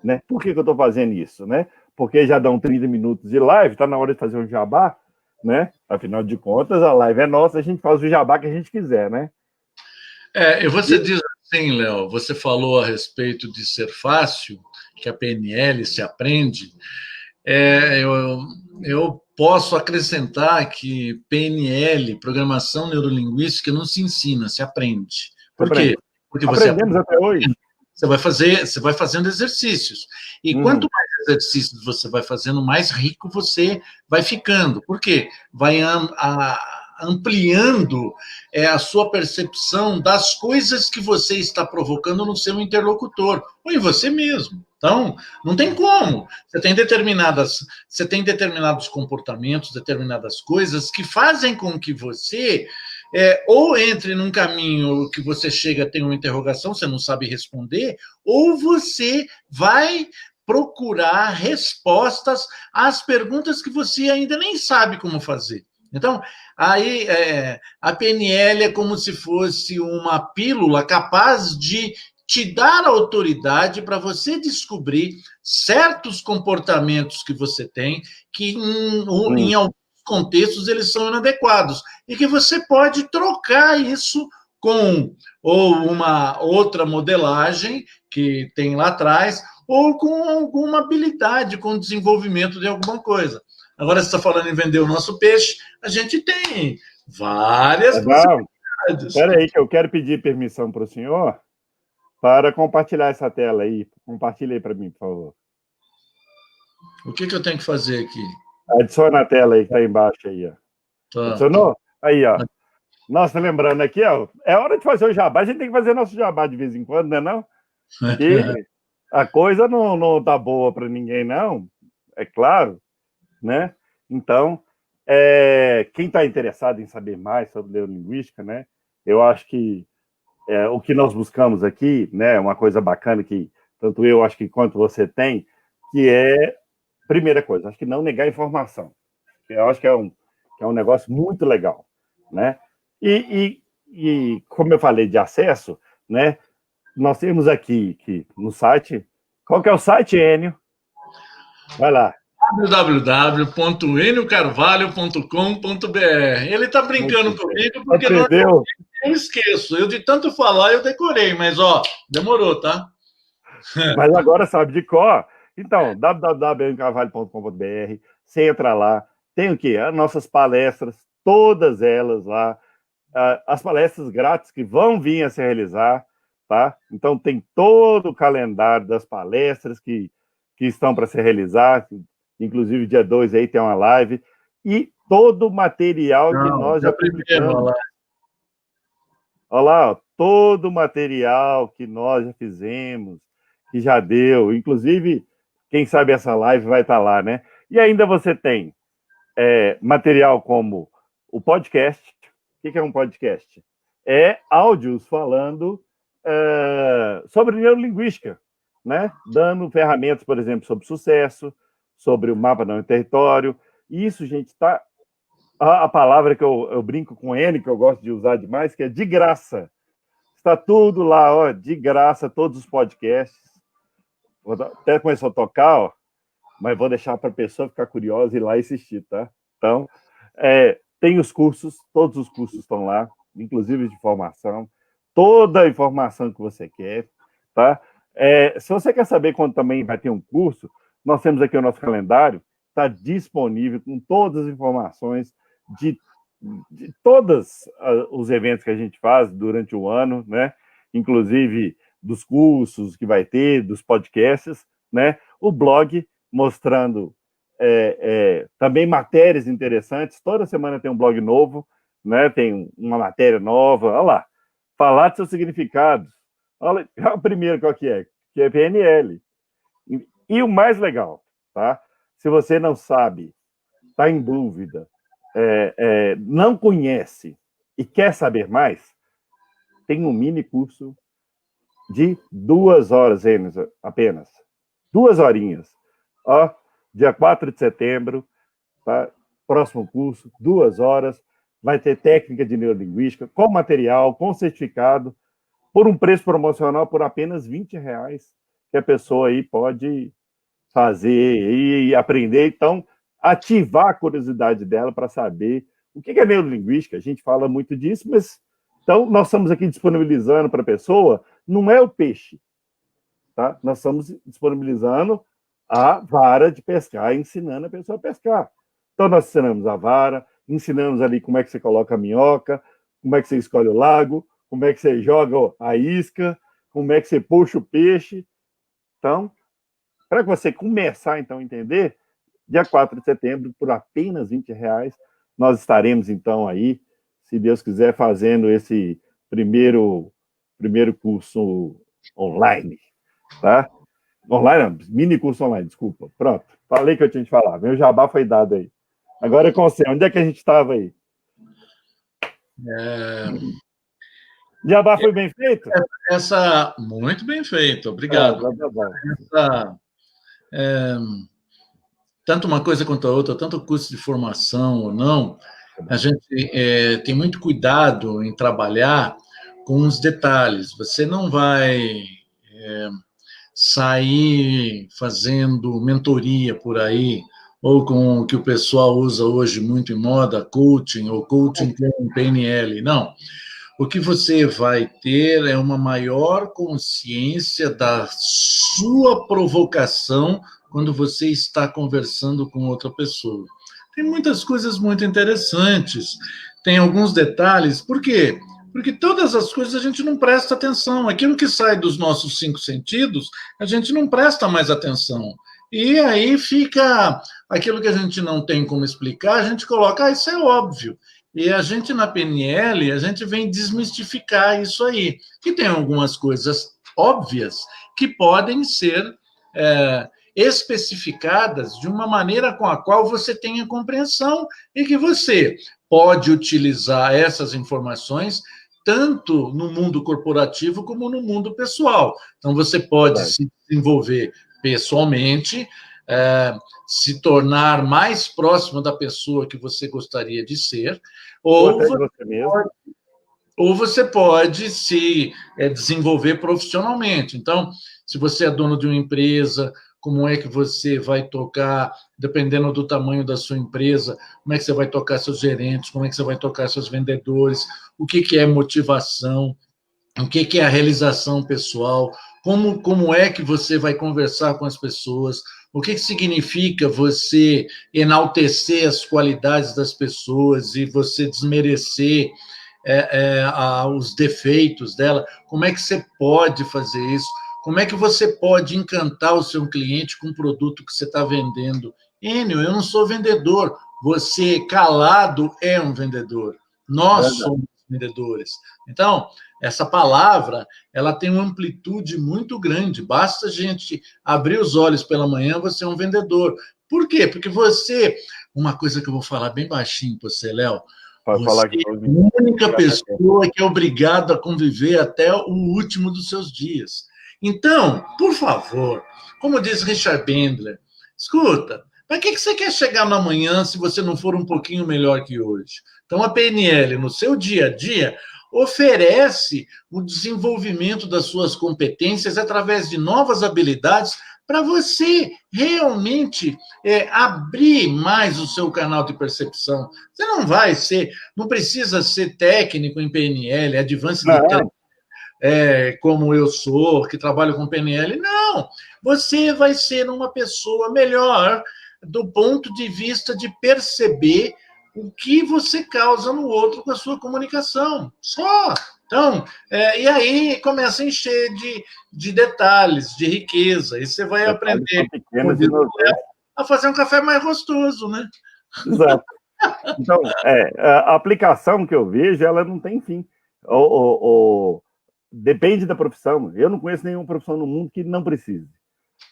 Né? Por que eu estou fazendo isso? Né? Porque já dão 30 minutos de live, está na hora de fazer um jabá, né? Afinal de contas, a live é nossa, a gente faz o jabá que a gente quiser, né? E você diz assim, Léo, você falou a respeito de ser fácil, que a PNL se aprende. Eu posso acrescentar que PNL, Programação Neurolinguística, não se ensina, se aprende. Por quê? Porque você aprendemos até hoje. Você vai fazendo exercícios. E quanto mais exercícios você vai fazendo, mais rico você vai ficando. Por quê? Vai ampliando a sua percepção das coisas que você está provocando no seu interlocutor, ou em você mesmo. Então, não tem como. Você tem determinados comportamentos, determinadas coisas que fazem com que você ou entre num caminho que você chega a ter uma interrogação, você não sabe responder, ou você vai procurar respostas às perguntas que você ainda nem sabe como fazer. Então, aí a PNL é como se fosse uma pílula capaz de te dar autoridade para você descobrir certos comportamentos que você tem, que em alguns contextos eles são inadequados, e que você pode trocar isso com ou uma outra modelagem que tem lá atrás, ou com alguma habilidade, com desenvolvimento de alguma coisa. Agora, você está falando em vender o nosso peixe, a gente tem várias possibilidades. Espera aí, que eu quero pedir permissão para o senhor para compartilhar essa tela aí. Compartilha aí para mim, por favor. O que eu tenho que fazer aqui? Adiciona a tela aí que está embaixo aí, ó. Tá. Adicionou? Aí, ó. Nossa, lembrando aqui, ó, é hora de fazer o jabá. A gente tem que fazer nosso jabá de vez em quando, né, não? E a coisa não tá boa para ninguém, não. É claro, né? Então, quem está interessado em saber mais sobre neurolinguística, né? Eu acho que o que nós buscamos aqui, né, uma coisa bacana que tanto eu acho que quanto você tem, que é, primeira coisa, acho que não negar informação. Eu acho que é um negócio muito legal, né? E como eu falei de acesso, né? Nós temos aqui no site. Qual que é o site, Enio? Vai lá. www.eniocarvalho.com.br. Ele está brincando comigo porque eu esqueço. Eu de tanto falar, eu decorei, mas demorou, tá? Mas agora sabe de cor. Então, www.eniocarvalho.com.br. Você entra lá. Tem o quê? As nossas palestras, todas elas lá. As palestras grátis que vão vir a se realizar, tá? Então, tem todo o calendário das palestras que estão para se realizar. Inclusive, dia 2 aí tem uma live. E todo o material que nós já publicamos. Olha lá, ó, todo o material que nós já fizemos, que já deu. Inclusive, quem sabe essa live vai estar lá, né? E ainda você tem material como o podcast. O que é um podcast? É áudios falando sobre neurolinguística, né? Dando ferramentas, por exemplo, sobre sucesso, sobre o mapa do território. Isso, gente, está... A palavra que eu brinco com ele, que eu gosto de usar demais, que é de graça. Está tudo lá, ó, de graça, todos os podcasts. Até começou a tocar, ó, mas vou deixar para a pessoa ficar curiosa e ir lá assistir, tá? Então, tem os cursos, todos os cursos estão lá, inclusive de formação, toda a informação que você quer, tá? Se você quer saber quando também vai ter um curso, nós temos aqui o nosso calendário, está disponível com todas as informações de todos os eventos que a gente faz durante o ano, né? Inclusive dos cursos que vai ter, dos podcasts, né? o blog mostrando também matérias interessantes. Toda semana tem um blog novo, né? Tem uma matéria nova. Olha lá, falar de seus significados. Olha o primeiro qual que é PNL. E o mais legal, tá? Se você não sabe, está em dúvida, não conhece e quer saber mais, tem um mini curso de 2 horas apenas. 2 horinhas. Ó, dia 4 de setembro, tá? Próximo curso, 2 horas. Vai ter técnica de neurolinguística, com material, com certificado, por um preço promocional por apenas R$20, que a pessoa aí pode fazer e aprender. Então, ativar a curiosidade dela para saber o que é neurolinguística. A gente fala muito disso, mas então nós estamos aqui disponibilizando para a pessoa, não é o peixe, tá? Nós estamos disponibilizando a vara de pescar, ensinando a pessoa a pescar. Então, nós ensinamos a vara, ensinamos ali como é que você coloca a minhoca, como é que você escolhe o lago, como é que você joga a isca, como é que você puxa o peixe. Então, para você começar, então, a entender, dia 4 de setembro, por apenas R$20, nós estaremos, então, aí, se Deus quiser, fazendo esse primeiro curso online, tá? Online, não, mini curso online, desculpa. Pronto, falei que eu tinha que falar. Meu jabá foi dado aí. Agora é com você. Onde é que a gente estava aí? Jabá foi bem feito? Muito bem feito, obrigado. Tá bom. Tanto uma coisa quanto a outra, tanto o curso de formação ou não, a gente tem muito cuidado em trabalhar com os detalhes. Você não vai sair fazendo mentoria por aí, ou com o que o pessoal usa hoje muito em moda, coaching, ou coaching com PNL. Não. O que você vai ter é uma maior consciência da sua provocação quando você está conversando com outra pessoa. Tem muitas coisas muito interessantes, tem alguns detalhes. Por quê? Porque todas as coisas a gente não presta atenção. Aquilo que sai dos nossos 5 sentidos, a gente não presta mais atenção. E aí fica aquilo que a gente não tem como explicar, a gente coloca, isso é óbvio. E a gente, na PNL, a gente vem desmistificar isso aí. E tem algumas coisas óbvias que podem ser especificadas de uma maneira com a qual você tenha compreensão e que você pode utilizar essas informações tanto no mundo corporativo como no mundo pessoal. Então, você pode se desenvolver pessoalmente, se tornar mais próximo da pessoa que você gostaria de ser, ou você pode se desenvolver profissionalmente. Então, se você é dono de uma empresa, como é que você vai tocar, dependendo do tamanho da sua empresa, como é que você vai tocar seus gerentes, como é que você vai tocar seus vendedores, o que é motivação, o que é a realização pessoal, como é que você vai conversar com as pessoas, o que significa você enaltecer as qualidades das pessoas e você desmerecer os defeitos dela, como é que você pode fazer isso? Como é que você pode encantar o seu cliente com o produto que você está vendendo? Enio, eu não sou vendedor. Você, calado, é um vendedor. Nós somos vendedores. Então, essa palavra, ela tem uma amplitude muito grande. Basta a gente abrir os olhos pela manhã, você é um vendedor. Por quê? Porque você... Uma coisa que eu vou falar bem baixinho para você, Léo. Você é a única pessoa que é obrigada a conviver até o último dos seus dias. Então, por favor, como diz Richard Bandler, escuta, para que você quer chegar na manhã se você não for um pouquinho melhor que hoje? Então, a PNL, no seu dia a dia, oferece o desenvolvimento das suas competências através de novas habilidades para você realmente abrir mais o seu canal de percepção. Você não precisa ser técnico em PNL, Advanced Intelligence, como eu sou, que trabalho com PNL. Não, você vai ser uma pessoa melhor do ponto de vista de perceber o que você causa no outro com a sua comunicação. Só. Então, e aí começa a encher de detalhes, de riqueza, e você vai aprender a fazer um café mais gostoso, né? Exato. Então, a aplicação que eu vejo, ela não tem fim. Depende da profissão. Eu não conheço nenhuma profissão no mundo que não precise.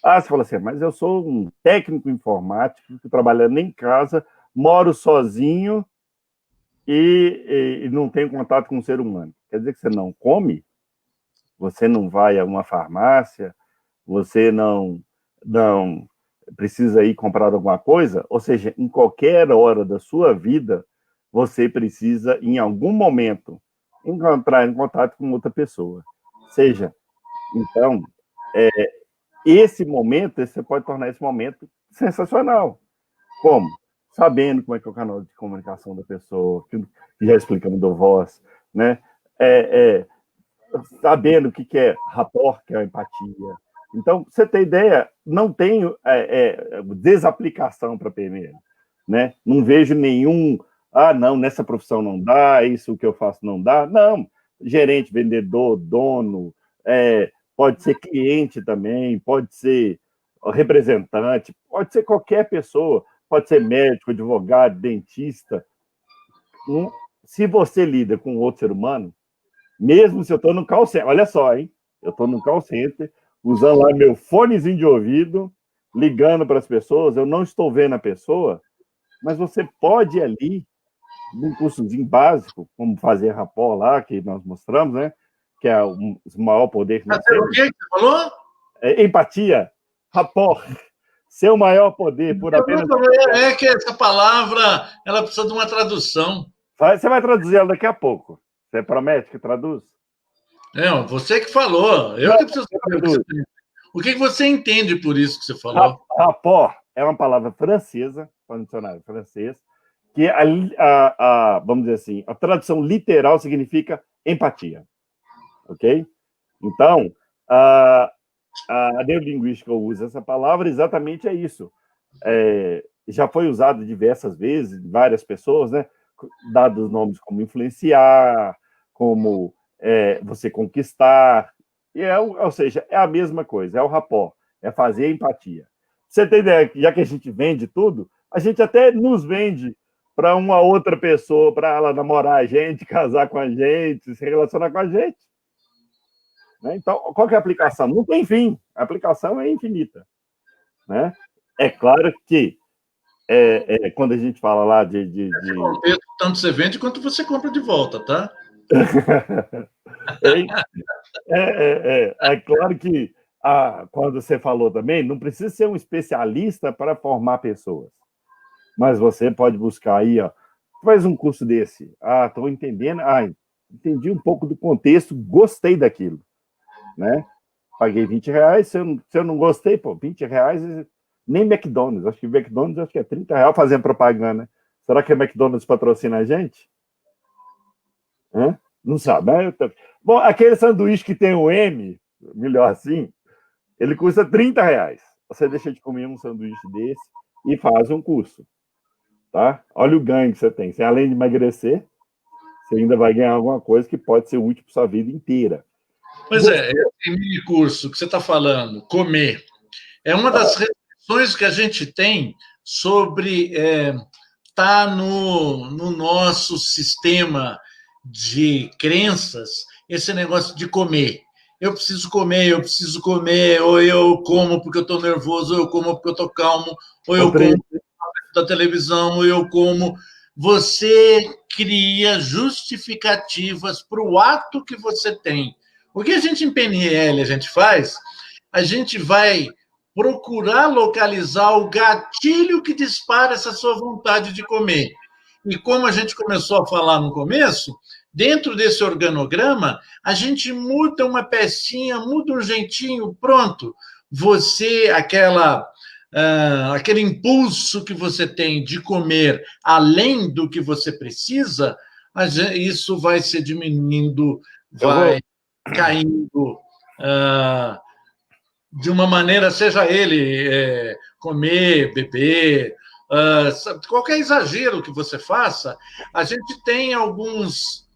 Você fala assim, mas eu sou um técnico informático que trabalhando em casa, moro sozinho e não tenho contato com o ser humano. Quer dizer que você não come? Você não vai a uma farmácia? Você não precisa ir comprar alguma coisa? Ou seja, em qualquer hora da sua vida, você precisa, em algum momento, entrar em contato com outra pessoa. Seja, então, esse momento, você pode tornar esse momento sensacional. Como? Sabendo como é que é o canal de comunicação da pessoa, que já explicamos do voz, né? Sabendo o que é rapport, que é a empatia. Então, você tem ideia, não tenho desaplicação para PNL, né? Não vejo nenhum, não, nessa profissão não dá, isso que eu faço não dá. Não, gerente, vendedor, dono, pode ser cliente também, pode ser representante, pode ser qualquer pessoa, pode ser médico, advogado, dentista. Se você lida com outro ser humano, mesmo se eu estou no call center, olha só, hein? Eu estou no call center, usando lá meu fonezinho de ouvido, ligando para as pessoas, eu não estou vendo a pessoa, mas você pode ir ali, num cursozinho básico, como fazer rapport lá, que nós mostramos, né? Que é o maior poder que nós temos. O que você falou? Empatia, rapport. Seu maior poder por apenas... É que essa palavra, ela precisa de uma tradução. Você vai traduzir ela daqui a pouco. Você promete que traduz? Você que falou. Eu que preciso saber o que você entende por isso que você falou. Rapport é uma palavra francesa, para o dicionário francês, que vamos dizer assim, a tradução literal significa empatia. Ok? Então, a neurolinguística usa essa palavra, exatamente é isso. Já foi usado diversas vezes, várias pessoas, né? Dados nomes como influenciar, como você conquistar, ou seja, é a mesma coisa, é o rapport, é fazer empatia. Você tem ideia, já que a gente vende tudo, a gente até nos vende para uma outra pessoa, para ela namorar a gente, casar com a gente, se relacionar com a gente. Né? Então, qual que é a aplicação? Não tem fim, a aplicação é infinita. Né? É claro que quando a gente fala lá de... contexto, tanto você vende quanto você compra de volta, tá? É claro que quando você falou também, não precisa ser um especialista para formar pessoas. Mas você pode buscar aí, faz um curso desse. Estou entendendo. Entendi um pouco do contexto, gostei daquilo. Né? Paguei R$20. Se eu não gostei, R$20, nem McDonald's. Acho que McDonald's é R$30 fazendo propaganda. Será que a McDonald's patrocina a gente? Não sabe, né? Bom, aquele sanduíche que tem o M, melhor assim, ele custa R$30. Você deixa de comer um sanduíche desse e faz um curso. Tá? Olha o ganho que você tem. Você, além de emagrecer, você ainda vai ganhar alguma coisa que pode ser útil para sua vida inteira. Pois esse mini curso que você está falando, comer, é uma das reflexões que a gente tem sobre estar no nosso sistema de crenças, esse negócio de comer. Eu preciso comer, ou eu como porque eu estou nervoso, ou eu como porque eu estou calmo, ou eu como da televisão, ou eu como. Você cria justificativas para o ato que você tem. O que a gente em PNL a gente faz? A gente vai procurar localizar o gatilho que dispara essa sua vontade de comer. E como a gente começou a falar no começo, dentro desse organograma, a gente muda uma pecinha, muda um jeitinho, pronto. Você, aquele impulso que você tem de comer além do que você precisa, isso vai se diminuindo, vai caindo de uma maneira, seja ele comer, beber, qualquer exagero que você faça, a gente tem alguns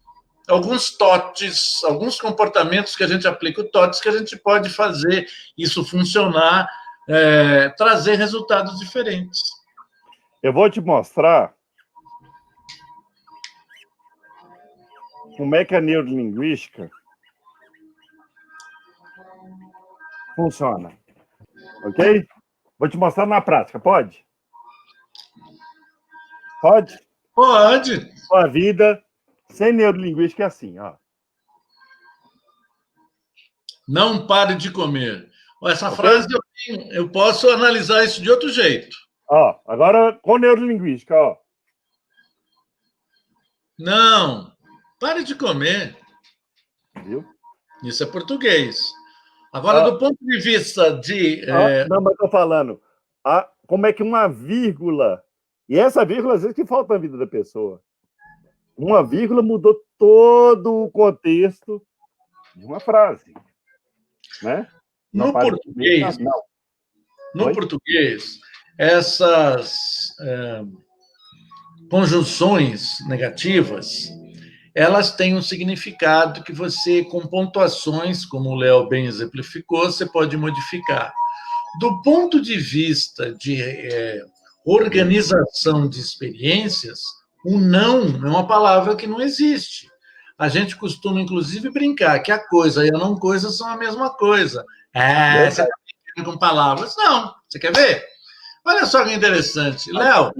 alguns TOTs, alguns comportamentos que a gente aplica o TOTs, que a gente pode fazer isso funcionar, trazer resultados diferentes. Eu vou te mostrar como é que a neurolinguística funciona, ok? Vou te mostrar na prática, pode? Pode? Pode. A vida sem neurolinguística é assim, ó. Não pare de comer. Essa Okay? frase eu posso analisar isso de outro jeito. Ó, agora com neurolinguística, ó. Não, pare de comer. Viu? Isso é português. Agora, do ponto de vista de... Não, mas estou falando, como é que uma vírgula... E essa vírgula, às vezes, que falta na vida da pessoa. Uma vírgula mudou todo o contexto de uma frase. Né? No português, não. No português, essas conjunções negativas, elas têm um significado que você, com pontuações, como o Léo bem exemplificou, você pode modificar. Do ponto de vista de organização de experiências, o não é uma palavra que não existe. A gente costuma, inclusive, brincar que a coisa e a não coisa são a mesma coisa. Você está brincando com palavras? Não. Você quer ver? Olha só que interessante. Léo.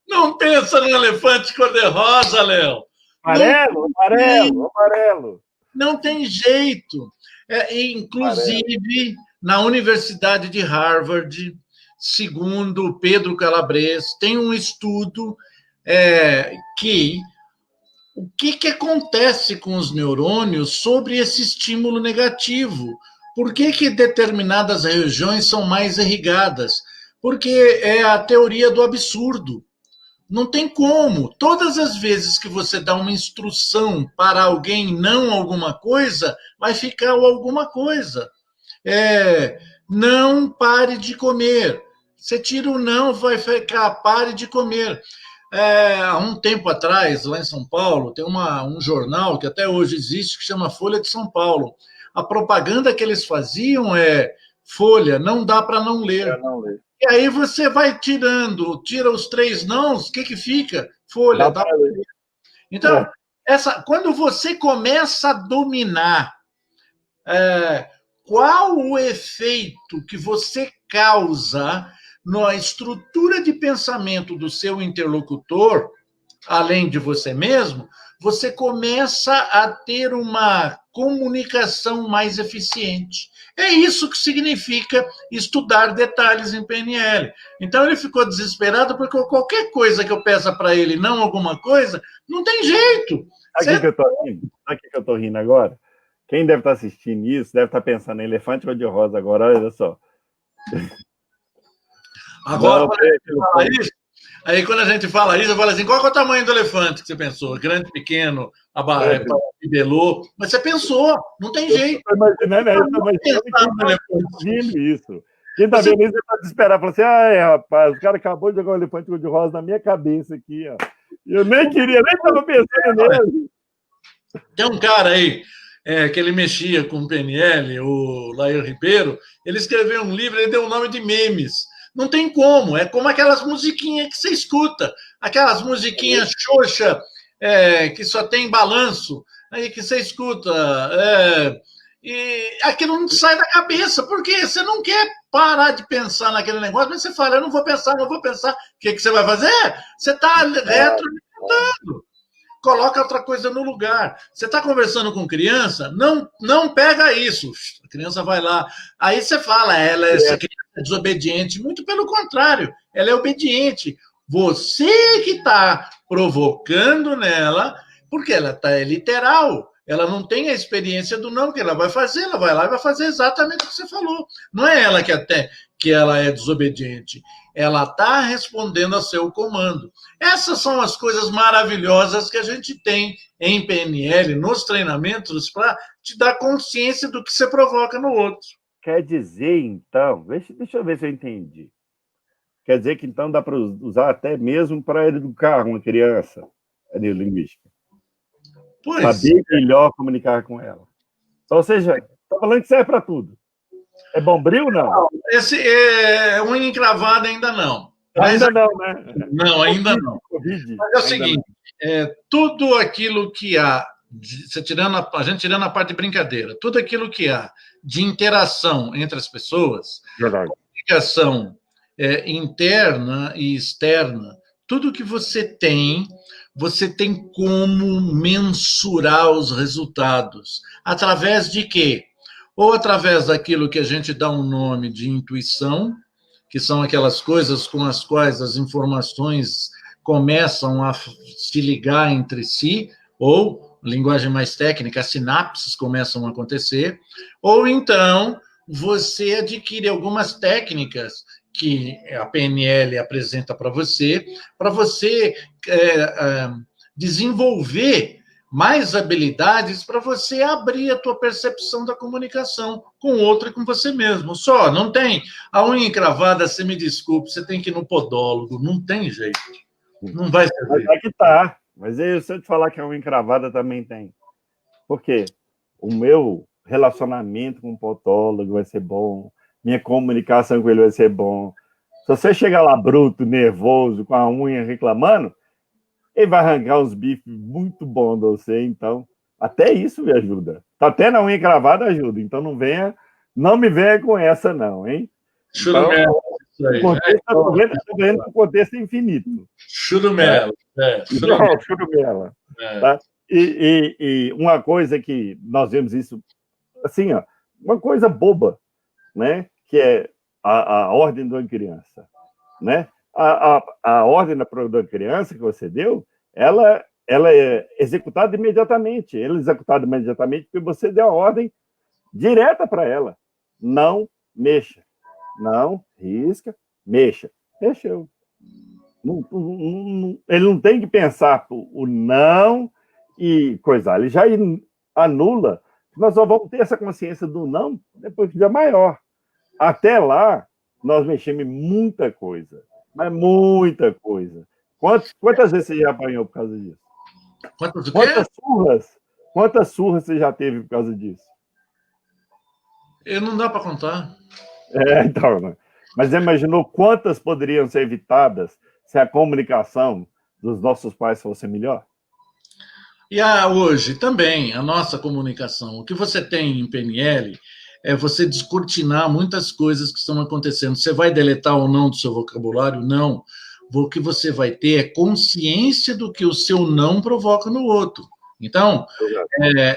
Não pensa no elefante cor-de-rosa, Léo. Amarelo. Não tem jeito. Inclusive, na Universidade de Harvard, segundo Pedro Calabres, tem um estudo que o que acontece com os neurônios sobre esse estímulo negativo. Por que determinadas regiões são mais irrigadas? Porque é a teoria do absurdo. Não tem como. Todas as vezes que você dá uma instrução para alguém não alguma coisa, vai ficar o alguma coisa. Não pare de comer. Você tira o não, vai ficar pare de comer. Há um tempo atrás, lá em São Paulo, tem um jornal que até hoje existe, que chama Folha de São Paulo. A propaganda que eles faziam Folha, não dá para não ler. E aí você vai tira os 3 nãos, o que fica? Folha, dá para ler. Então, quando você começa a dominar qual o efeito que você causa na estrutura de pensamento do seu interlocutor, além de você mesmo, você começa a ter uma comunicação mais eficiente. É isso que significa estudar detalhes em PNL. Então, ele ficou desesperado porque qualquer coisa que eu peça para ele, não alguma coisa, não tem jeito. Sabe o que eu estou rindo agora? Quem deve estar assistindo isso, deve estar pensando em elefante cor-de-rosa agora, olha só. Agora, quando a gente fala isso, eu falo assim, qual é o tamanho do elefante que você pensou? Grande, pequeno, bibelô? Mas você pensou, não tem jeito. Imaginando isso. Quem está vendo isso, está desesperado. Fala assim, rapaz, o cara acabou de jogar um elefante cor-de-rosa na minha cabeça aqui, ó. Eu nem estava pensando nele. Tem um cara aí, que ele mexia com o PNL, o Lair Ribeiro, ele escreveu um livro, ele deu o nome de memes. Não tem como, é como aquelas musiquinhas que você escuta, aquelas musiquinhas xoxa, que só tem balanço, aí que você escuta, e aquilo não sai da cabeça, porque você não quer parar de pensar naquele negócio, mas você fala, eu não vou pensar. O que você vai fazer? Você está retroalimentando. Coloca outra coisa no lugar. Você está conversando com criança, não pega isso. A criança vai lá. Aí você fala, essa criança é desobediente. Muito pelo contrário, ela é obediente. Você que está provocando nela, porque ela é literal. Ela não tem a experiência do não, que ela vai fazer, ela vai lá e vai fazer exatamente o que você falou. Não é ela que ela é desobediente. Ela está respondendo ao seu comando. Essas são as coisas maravilhosas que a gente tem em PNL, nos treinamentos, para te dar consciência do que você provoca no outro. Quer dizer, então, deixa eu ver se eu entendi. Quer dizer que, então, dá para usar até mesmo para educar uma criança, a neurolinguística. Saber melhor comunicar com ela. Então, ou seja, está falando que serve para tudo. É bombril, não? Não, esse é unha encravada ainda não. Ainda não, né? Não, ainda não. Covid, mas é o seguinte, tudo aquilo que há, a gente tirando a parte de brincadeira, tudo aquilo que há de interação entre as pessoas, comunicação interna e externa, tudo que você tem como mensurar os resultados. Através de quê? Ou através daquilo que a gente dá um nome de intuição, que são aquelas coisas com as quais as informações começam a se ligar entre si, ou, linguagem mais técnica, as sinapses começam a acontecer, ou então você adquire algumas técnicas que a PNL apresenta para você desenvolver mais habilidades para você abrir a tua percepção da comunicação com o outro e com você mesmo. Só, não tem a unha encravada, você me desculpe, você tem que ir no podólogo, não tem jeito. Não vai ser. Mas é que tá. Mas se eu te falar que a unha encravada também tem. Por quê? O meu relacionamento com o podólogo vai ser bom, minha comunicação com ele vai ser bom. Se você chegar lá bruto, nervoso, com a unha reclamando, ele vai arrancar uns bifes muito bons de você, então até isso me ajuda. Até na unha cravada ajuda, então não me venha com essa não, hein? Churumelo. Estou vendo que o contexto é infinito. Churumelo. Churumela. Tá? E uma coisa que nós vemos isso, assim, ó, uma coisa boba, né? Que é a ordem de uma criança, né? A ordem da criança que você deu, ela é executada imediatamente. Ela é executada imediatamente porque você deu a ordem direta para ela. Não mexa. Não risca, mexa. Mexeu. Ele não tem que pensar o não e coisa. Ele já anula. Nós só vamos ter essa consciência do não depois que já é maior. Até lá, nós mexemos em muita coisa. Mas muita coisa. Quantas vezes você já apanhou por causa disso? Quantas surras você já teve por causa disso? Não dá para contar. Então, né? Mas imaginou quantas poderiam ser evitadas se a comunicação dos nossos pais fosse melhor? E hoje também, a nossa comunicação. O que você tem em PNL é você descortinar muitas coisas que estão acontecendo. Você vai deletar ou não do seu vocabulário? Não. O que você vai ter é consciência do que o seu não provoca no outro. Então,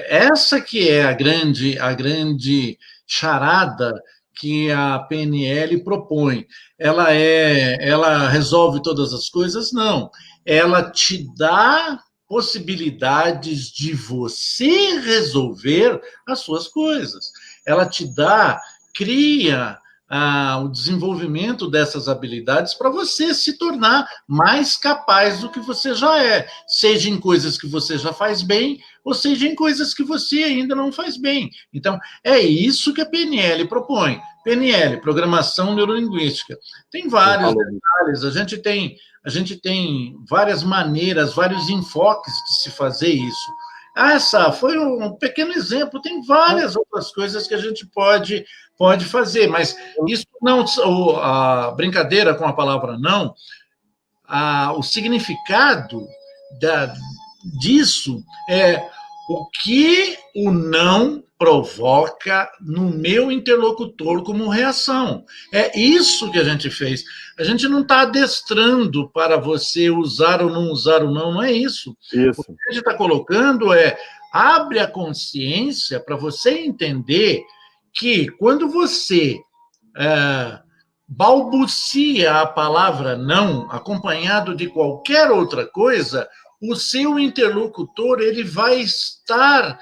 essa que é a grande charada que a PNL propõe. Ela resolve todas as coisas? Não. Ela te dá possibilidades de você resolver as suas coisas. Ela te cria o desenvolvimento dessas habilidades para você se tornar mais capaz do que você já é, seja em coisas que você já faz bem, ou seja em coisas que você ainda não faz bem. Então, é isso que a PNL propõe. PNL, Programação Neurolinguística. Tem vários detalhes, a gente tem várias maneiras, vários enfoques de se fazer isso. Essa foi um pequeno exemplo, tem várias outras coisas que a gente pode fazer, mas isso não, a brincadeira com a palavra não, o significado disso é o que o não provoca no meu interlocutor como reação. É isso que a gente fez. A gente não está adestrando para você usar ou não usar o não é isso. O que a gente está colocando abre a consciência para você entender que quando você balbucia a palavra não, acompanhado de qualquer outra coisa, o seu interlocutor ele vai estar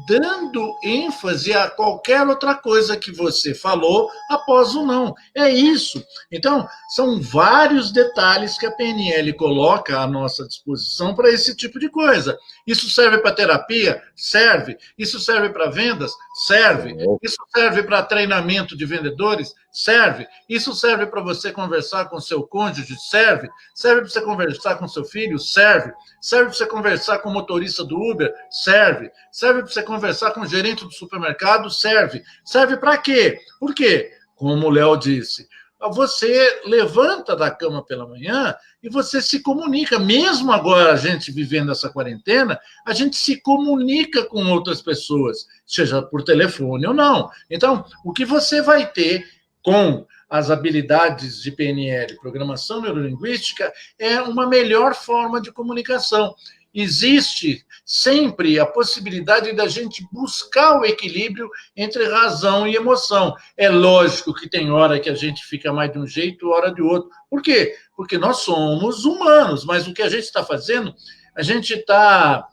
dando ênfase a qualquer outra coisa que você falou após o não. É isso. Então, são vários detalhes que a PNL coloca à nossa disposição para esse tipo de coisa. Isso serve para terapia? Serve. Isso serve para vendas? Serve. Isso serve para treinamento de vendedores? Serve. Isso serve para você conversar com seu cônjuge? Serve. Serve para você conversar com seu filho? Serve. Serve para você conversar com o motorista do Uber? Serve. Serve para você conversar com o gerente do supermercado? Serve. Serve para quê? Por quê? Como o Léo disse, você levanta da cama pela manhã e você se comunica. Mesmo agora a gente vivendo essa quarentena, a gente se comunica com outras pessoas, seja por telefone ou não. Então, o que você vai ter com as habilidades de PNL, programação neurolinguística, é uma melhor forma de comunicação. Existe sempre a possibilidade da gente buscar o equilíbrio entre razão e emoção. É lógico que tem hora que a gente fica mais de um jeito, hora de outro. Por quê? Porque nós somos humanos, mas o que a gente está fazendo, a gente está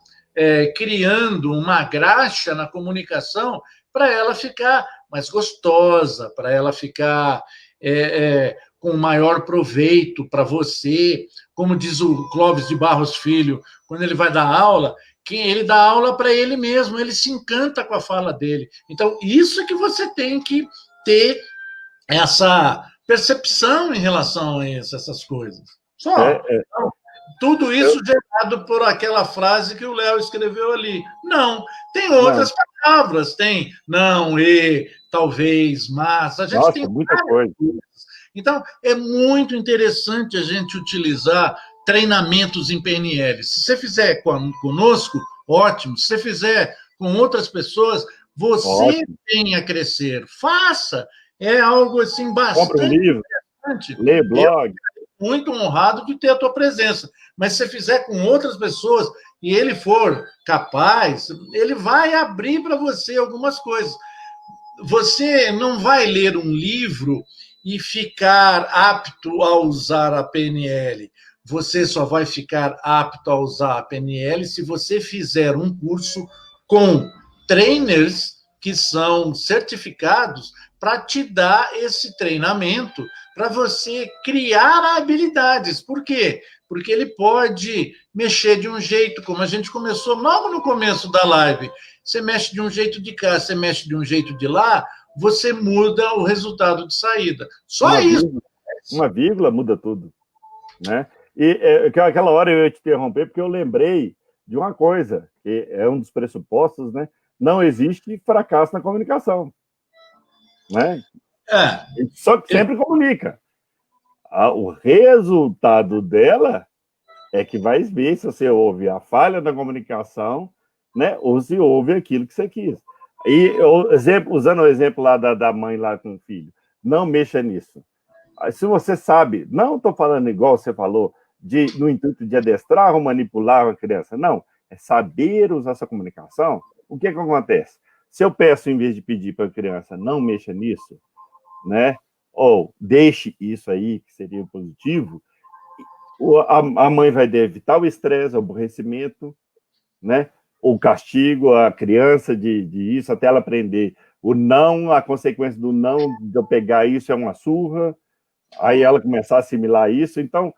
criando uma graxa na comunicação para ela ficar mais gostosa, para ela ficar com maior proveito para você. Como diz o Clóvis de Barros Filho, quando ele vai dar aula, ele dá aula para ele mesmo, ele se encanta com a fala dele. Então, isso que você tem que ter essa percepção em relação a essas coisas. Só. Então, tudo isso gerado por aquela frase que o Léo escreveu ali. Não, tem outras palavras, tem não, e, talvez, mas. A gente tem muita coisa. Então, é muito interessante a gente utilizar treinamentos em PNL. Se você fizer conosco, ótimo. Se você fizer com outras pessoas, você tem a crescer. Faça. É algo assim bastante Compre um livro, interessante. lê blog. Muito honrado de ter a tua presença. Mas se você fizer com outras pessoas e ele for capaz, ele vai abrir para você algumas coisas. Você não vai ler um livro e ficar apto a usar a PNL. Você só vai ficar apto a usar a PNL se você fizer um curso com trainers que são certificados para te dar esse treinamento, para você criar habilidades. Por quê? Porque ele pode mexer de um jeito, como a gente começou logo no começo da live. Você mexe de um jeito de cá, você mexe de um jeito de lá, você muda o resultado de saída. Só isso. Uma vírgula muda tudo, né? E aquela hora eu ia te interromper porque eu lembrei de uma coisa, que é um dos pressupostos, né? Não existe fracasso na comunicação, né? Só que sempre comunica. O resultado dela é que vai ver se você ouve a falha da comunicação, né? Ou se ouve aquilo que você quis. E usando o exemplo lá da mãe lá com o filho, não mexa nisso. Se você sabe, não estou falando igual você falou, no intuito de adestrar ou manipular a criança, não, é saber usar essa comunicação. O que acontece? Se eu peço, em vez de pedir para a criança, não mexa nisso, né? Ou deixe isso aí, que seria positivo, a mãe vai evitar o estresse, o aborrecimento, né? O castigo, a criança de isso, até ela aprender o não, a consequência do não, de eu pegar isso é uma surra, aí ela começar a assimilar isso. Então,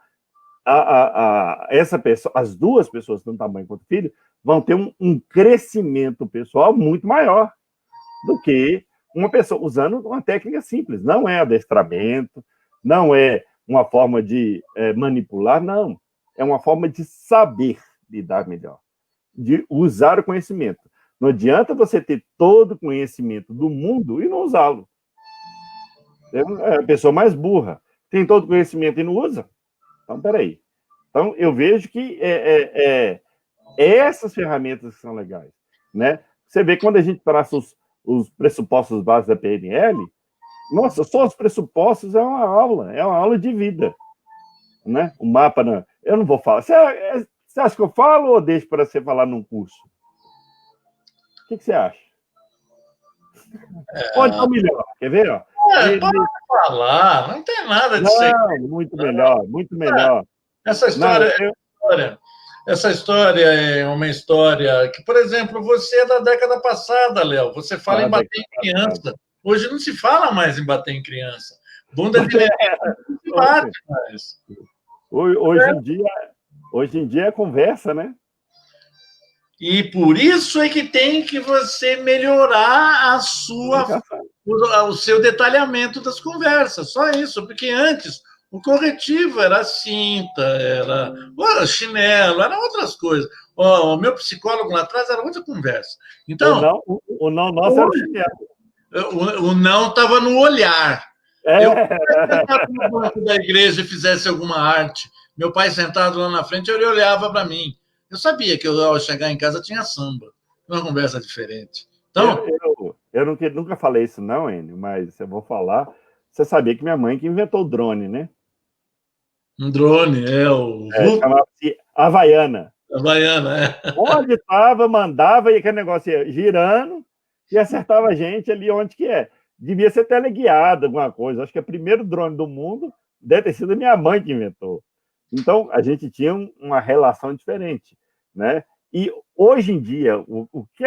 essa pessoa, as duas pessoas, tanto a mãe quanto o filho, vão ter um crescimento pessoal muito maior do que uma pessoa usando uma técnica simples. Não é adestramento, não é uma forma de manipular, não. É uma forma de saber lidar melhor, de usar o conhecimento. Não adianta você ter todo o conhecimento do mundo e não usá-lo. É a pessoa mais burra. Tem todo o conhecimento e não usa. Então, peraí. Então, eu vejo que essas ferramentas que são legais, né? Você vê que quando a gente traça os pressupostos básicos da PNL, nossa, só os pressupostos é uma aula de vida, né? O mapa, eu não vou falar. Você acha que eu falo ou deixo para você falar num curso? O que você acha? Pode ser melhor, quer ver? Ó? Pode falar, não tem nada de segredo. Muito melhor, muito melhor. Essa história é história. essa história é uma história que, por exemplo, você é da década passada, Léo. Você fala em bater em criança. Hoje não se fala mais em bater em criança. Bunda de neném não se bate mais. Hoje em dia é conversa, né? E por isso é que tem que você melhorar o seu detalhamento das conversas. Só isso, porque antes o corretivo era cinta, era chinelo, eram outras coisas. O meu psicólogo lá atrás era outra conversa. Então, o não nosso era o chinelo. O não estava no olhar. É. Eu sentado no banco da igreja e fizesse alguma arte, meu pai sentado lá na frente, ele olhava para mim. Eu sabia que eu, ao chegar em casa, tinha samba. Uma conversa diferente. Então, eu nunca falei isso, não, Enio, mas eu vou falar. Você sabia que minha mãe que inventou o drone, né? Um drone, chamava-se Havaiana. Havaiana, Onde estava, mandava, e aquele negócio ia girando e acertava a gente ali onde que é. Devia ser teleguiado, alguma coisa. Acho que o primeiro drone do mundo deve ter sido a minha mãe que inventou. Então, a gente tinha uma relação diferente, né? E hoje em dia, o que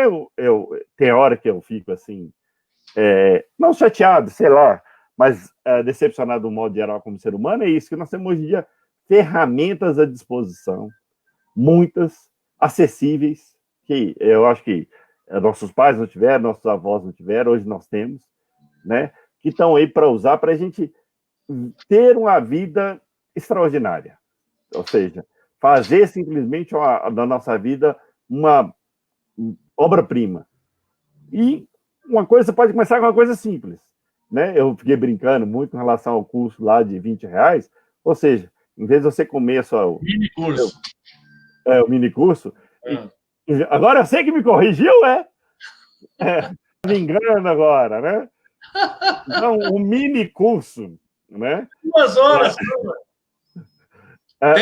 tem hora que eu fico assim, não chateado, sei lá, mas decepcionado do modo geral como ser humano, é isso, que nós temos hoje em dia ferramentas à disposição, muitas, acessíveis, que eu acho que nossos pais não tiveram, nossos avós não tiveram, hoje nós temos, né? Que estão aí para usar para a gente ter uma vida extraordinária. Ou seja, fazer simplesmente da nossa vida uma obra-prima. E uma coisa pode começar com uma coisa simples, né? Eu fiquei brincando muito em relação ao curso lá de R$20, ou seja, em vez de você comer só o mini curso, o mini curso, agora eu sei que me corrigiu, me engano agora, né? Então, o mini curso, né? 2 horas.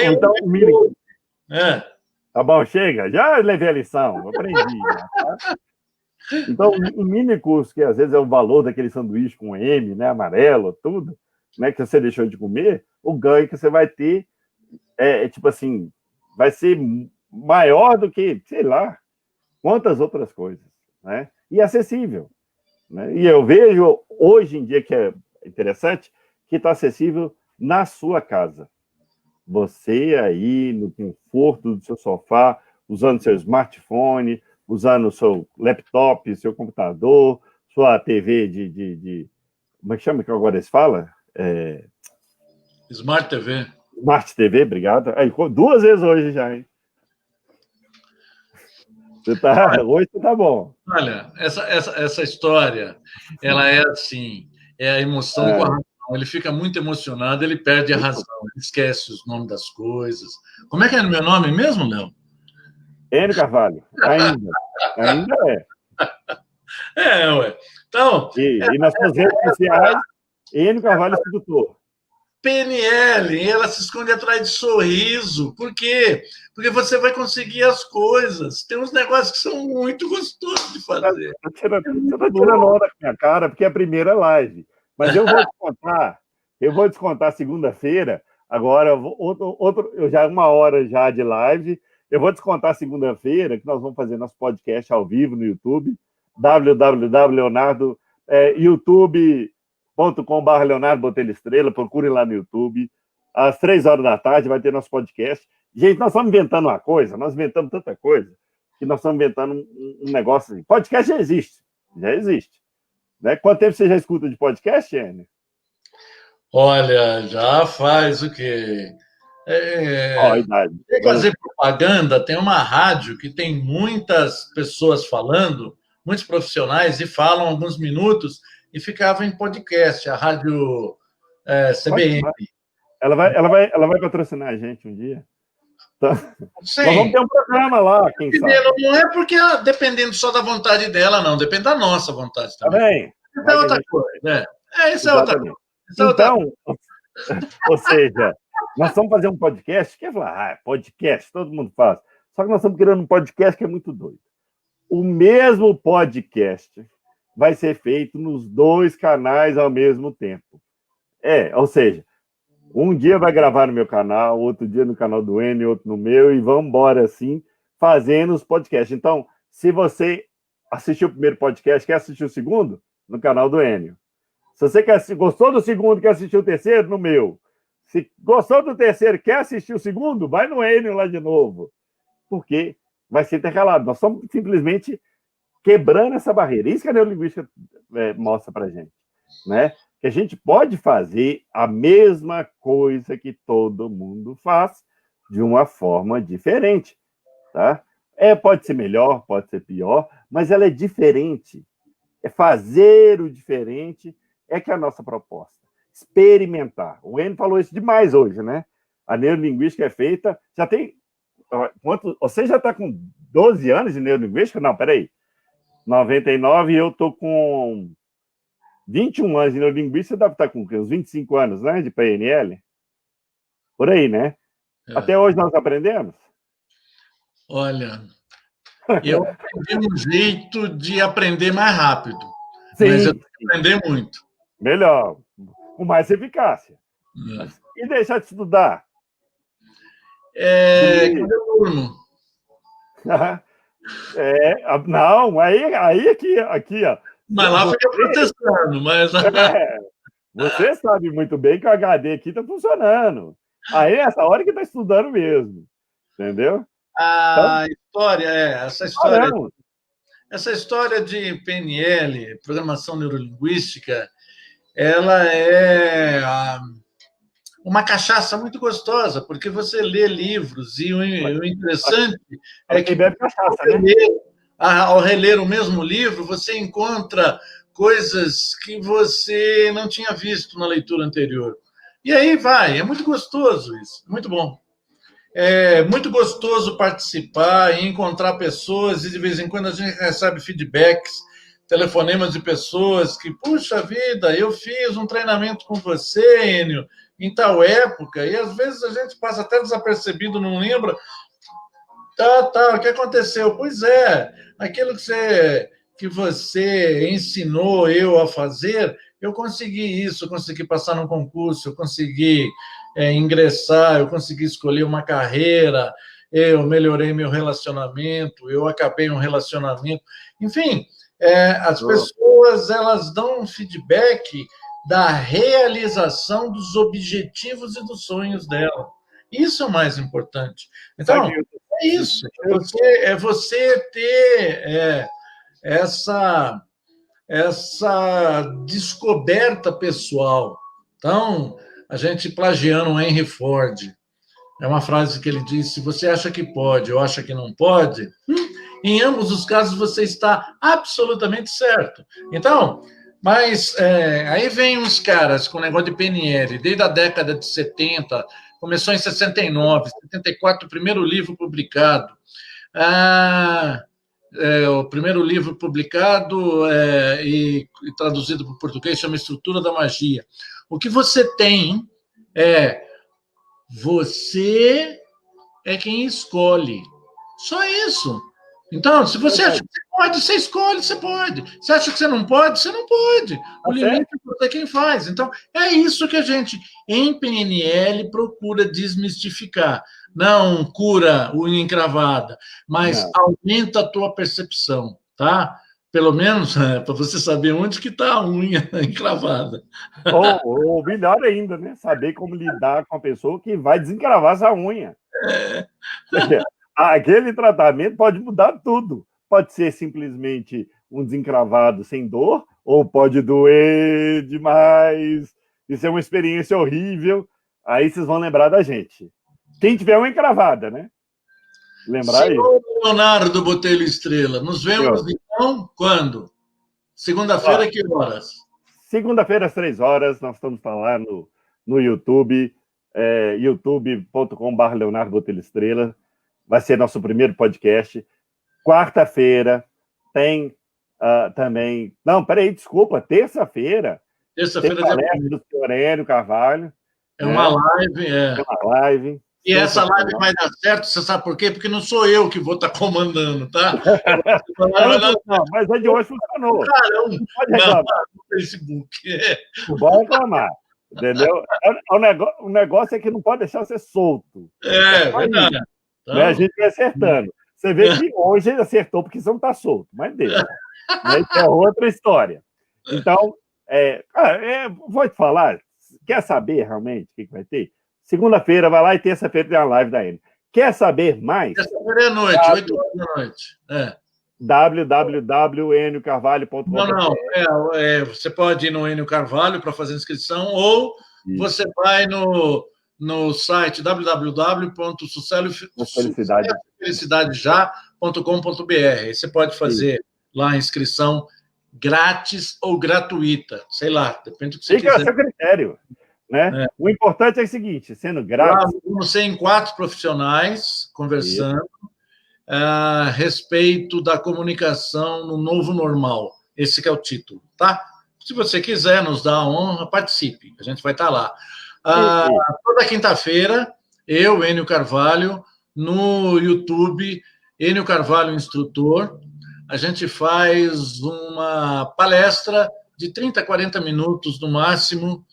Então, o mini curso. Tá bom, chega. Já levei a lição, aprendi. Tá? Então, um mini curso, que às vezes é o valor daquele sanduíche com M, né, amarelo, tudo, né, que você deixou de comer, o ganho que você vai ter tipo assim, vai ser maior do que, sei lá, quantas outras coisas, né? E acessível. Né? E eu vejo, hoje em dia, que é interessante, que está acessível na sua casa. Você aí, no conforto do seu sofá, usando seu smartphone, usando o seu laptop, seu computador, sua TV como é que chama que agora eles falam? Smart TV. Smart TV, obrigado. Aí, 2 vezes hoje já, hein? Hoje você tá bom. Olha, essa história, ela é assim, é a emoção com a razão. Ele fica muito emocionado, ele perde a razão, ele esquece os nomes das coisas. Como é que é o meu nome mesmo, Léo? Enio Carvalho. Ainda é. Ué. Então... E nas suas redes sociais, Enio Carvalho Escultor. PNL, ela se esconde atrás de sorriso. Por quê? Porque você vai conseguir as coisas. Tem uns negócios que são muito gostosos de fazer. Você está tirando onda com a minha cara, porque é a primeira live. Mas eu vou descontar segunda-feira. Agora, eu já 1 hora já de live. Eu vou descontar segunda-feira, que nós vamos fazer nosso podcast ao vivo no YouTube. www.leonardo, youtube.com/Leonardo Botelho Estrela, procurem lá no YouTube. Às 3 horas da tarde vai ter nosso podcast. Gente, nós estamos inventando uma coisa, nós inventamos tanta coisa, que nós estamos inventando um negócio assim. Podcast já existe. Né? Quanto tempo você já escuta de podcast, Enio? Olha, já faz o quê? Tem que fazer propaganda, tem uma rádio que tem muitas pessoas falando, muitos profissionais, e falam alguns minutos, e ficava em podcast, a rádio CBN. Ela vai patrocinar a gente um dia? Então, nós vamos ter um programa lá, quem sabe. Não é porque dependendo só da vontade dela, não. Depende da nossa vontade também. Tá bem. Isso é outra coisa, né? Isso é outra coisa. Então, ou seja, nós vamos fazer um podcast, quer falar, podcast, todo mundo faz. Só que nós estamos criando um podcast que é muito doido. O mesmo podcast vai ser feito nos 2 canais ao mesmo tempo. Ou seja, Um dia vai gravar no meu canal, outro dia no canal do Enio, outro no meu, e vamos embora assim, fazendo os podcasts. Então, se você assistiu o primeiro podcast, quer assistir o segundo? No canal do Enio. Se você gostou do segundo, quer assistir o terceiro? No meu. Se gostou do terceiro, quer assistir o segundo? Vai no Enio lá de novo. Porque vai ser intercalado. Nós estamos simplesmente quebrando essa barreira. Isso que a neurolinguística mostra para a gente, né? Que a gente pode fazer a mesma coisa que todo mundo faz de uma forma diferente, tá? Pode ser melhor, pode ser pior, mas ela é diferente. É fazer o diferente que é a nossa proposta. Experimentar. O Enio falou isso demais hoje, né? A neurolinguística é feita... Já tem... Você já está com 12 anos de neurolinguística? Não, peraí. 99 e eu estou com 21 anos de neurolinguística, deve estar com uns 25 anos, né, de PNL? Por aí, né? Até hoje nós aprendemos? Olha, eu aprendi um jeito de aprender mais rápido, Sim, mas eu tenho que aprender muito. Melhor, com mais eficácia. E deixar de estudar? Quando eu durmo. Não, aí aqui, ó. Mas lá fica protestando, mas... Você sabe muito bem que o HD aqui está funcionando. Aí é essa hora que está estudando mesmo. Entendeu? Essa história de PNL, Programação Neurolinguística, ela é uma cachaça muito gostosa, porque você lê livros e o interessante é que bebe cachaça, né? Ao reler o mesmo livro, você encontra coisas que você não tinha visto na leitura anterior. E aí vai, é muito gostoso isso, muito bom. É muito gostoso participar e encontrar pessoas, e de vez em quando a gente recebe feedbacks, telefonemas de pessoas que, puxa vida, eu fiz um treinamento com você, Enio, em tal época, e às vezes a gente passa até desapercebido, não lembra. O que aconteceu? Pois é, aquilo que você ensinou eu a fazer, eu consegui isso, eu consegui passar num concurso, eu consegui ingressar, eu consegui escolher uma carreira, eu melhorei meu relacionamento, eu acabei um relacionamento. Enfim, as pessoas elas dão um feedback da realização dos objetivos e dos sonhos dela. Isso é o mais importante. Então, é isso. É você ter essa descoberta pessoal. Então, a gente plagiando o Henry Ford, é uma frase que ele diz: se você acha que pode ou acha que não pode, em ambos os casos você está absolutamente certo. Então, mas aí vem uns caras com negócio de PNL, desde a década de 70, começou em 69, 74, o primeiro livro publicado. O primeiro livro publicado e traduzido para o português chama Estrutura da Magia. O que você tem você é quem escolhe. Só isso. Então, se você acha que você pode, você escolhe, você pode. Se acha que você não pode, você não pode. O limite é você quem faz. Então, é isso que a gente, em PNL, procura desmistificar. Não cura unha encravada, mas aumenta a tua percepção, tá? Pelo menos para você saber onde que está a unha encravada. Ou melhor ainda, né? Saber como lidar com a pessoa que vai desencravar essa unha. Aquele tratamento pode mudar tudo. Pode ser simplesmente um desencravado sem dor, ou pode doer demais, isso é uma experiência horrível. Aí vocês vão lembrar da gente. Quem tiver uma encravada, né? Lembrar aí. Senhor Leonardo Botelho Estrela, nos vemos então quando? Segunda-feira, que horas? Segunda-feira, às 3h, nós estamos lá no YouTube, youtube.com/Leonardo Botelho Estrela. Vai ser nosso primeiro podcast. Quarta-feira tem também... Não, peraí, desculpa, terça-feira. Terça-feira tem do senhor Enio Carvalho. É uma live, É uma live. E essa live vai dar certo, você sabe por quê? Porque não sou eu que vou estar comandando, tá? Não, mas a de hoje funcionou. Caramba, pode reclamar. No Facebook. Pode reclamar. Entendeu? O negócio é que não pode deixar você solto. Verdade. Então... Né? A gente vai acertando. Você vê que hoje ele acertou porque você não está solto, mas deixa. Né? Isso é outra história. Então, vou te falar, quer saber realmente o que vai ter? Segunda-feira, vai lá e terça-feira tem a live da Enio. Quer saber mais? Terça-feira é à noite, 8 horas da noite. www.eniocarvalho.com. Não. Você pode ir no Enio Carvalho para fazer inscrição, ou você vai no site www.sucessofelicidadeja.com.br. Você pode fazer lá a inscrição grátis ou gratuita, sei lá, depende do que você quiser. Fica a seu critério. Né? O importante é o seguinte, sendo grátis... Vamos ser em 4 profissionais conversando a respeito da comunicação no novo normal. Esse que é o título, tá? Se você quiser nos dar a honra, participe, a gente vai estar lá. Toda quinta-feira, eu, Enio Carvalho, no YouTube, Enio Carvalho Instrutor, a gente faz uma palestra de 30, 40 minutos no máximo,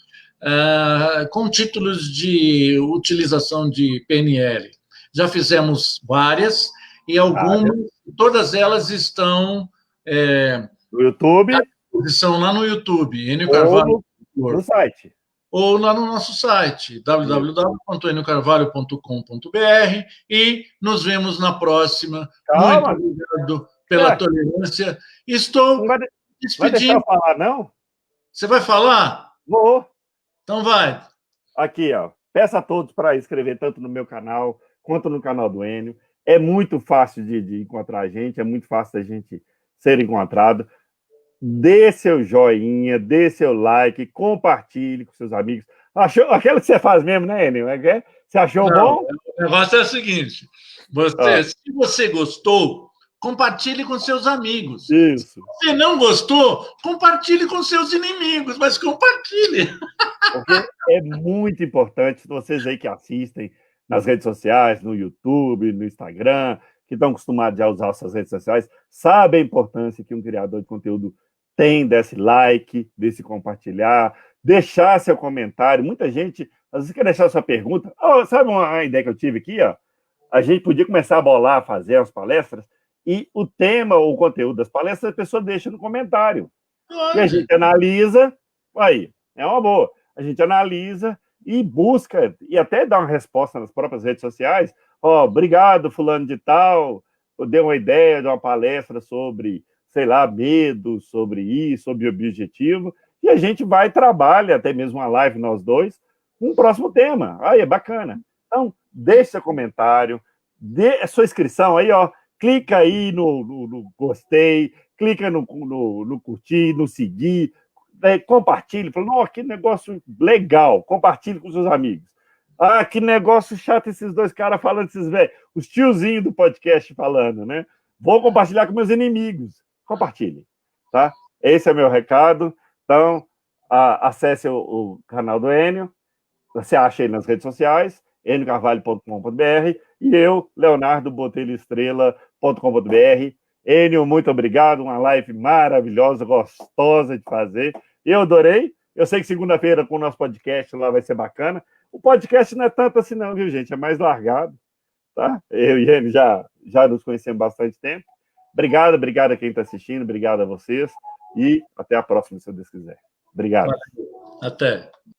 com títulos de utilização de PNL. Já fizemos várias, e algumas, todas elas estão no YouTube. Estão lá no YouTube, Enio Carvalho. No site. Ou lá no nosso site, www.eniocarvalho.com.br, e nos vemos na próxima. Calma. Muito obrigado pela tolerância. Estou despedindo. Vai deixar eu falar, não? Você vai falar? Vou. Então vai. Aqui, ó. Peço a todos para inscrever tanto no meu canal quanto no canal do Enio. É muito fácil de encontrar a gente, é muito fácil da gente ser encontrado. Dê seu joinha, dê seu like, compartilhe com seus amigos. Achou aquilo que você faz mesmo, né, Enio? Você achou bom? O negócio é o seguinte: se você gostou, compartilhe com seus amigos. Isso. Se você não gostou, compartilhe com seus inimigos, mas compartilhe. Porque é muito importante, vocês aí que assistem nas redes sociais, no YouTube, no Instagram, que estão acostumados a usar essas redes sociais, sabem a importância que um criador de conteúdo tem desse like, desse compartilhar, deixar seu comentário. Muita gente, às vezes, quer deixar sua pergunta. Sabe uma ideia que eu tive aqui? A gente podia começar a bolar, fazer as palestras, e o tema ou o conteúdo das palestras a pessoa deixa no comentário. E a gente analisa, aí, é uma boa. A gente analisa e busca, e até dá uma resposta nas próprias redes sociais. Obrigado, fulano de tal, eu dei uma ideia de uma palestra sobre, sei lá, medo, sobre isso, sobre objetivo, e a gente vai, trabalha, até mesmo uma live nós dois, com um próximo tema. Aí, é bacana. Então, deixe seu comentário, dê a sua inscrição aí, clica aí no gostei, clica no curtir, no seguir, compartilhe, fala, que negócio legal, compartilhe com seus amigos. Que negócio chato esses dois caras falando, esses velhos, os tiozinhos do podcast falando, né? Vou compartilhar com meus inimigos. Compartilhe, tá? Esse é o meu recado. Então, acesse o canal do Enio, você acha aí nas redes sociais, eniocarvalho.com.br, e eu, leonardobotelhoestrela.com.br. Enio, muito obrigado, uma live maravilhosa, gostosa de fazer. Eu adorei. Eu sei que segunda-feira com o nosso podcast lá vai ser bacana. O podcast não é tanto assim não, viu, gente? É mais largado, tá? Eu e ele já nos conhecemos bastante tempo. Obrigado a quem está assistindo, obrigado a vocês, e até a próxima, se Deus quiser. Obrigado. Até.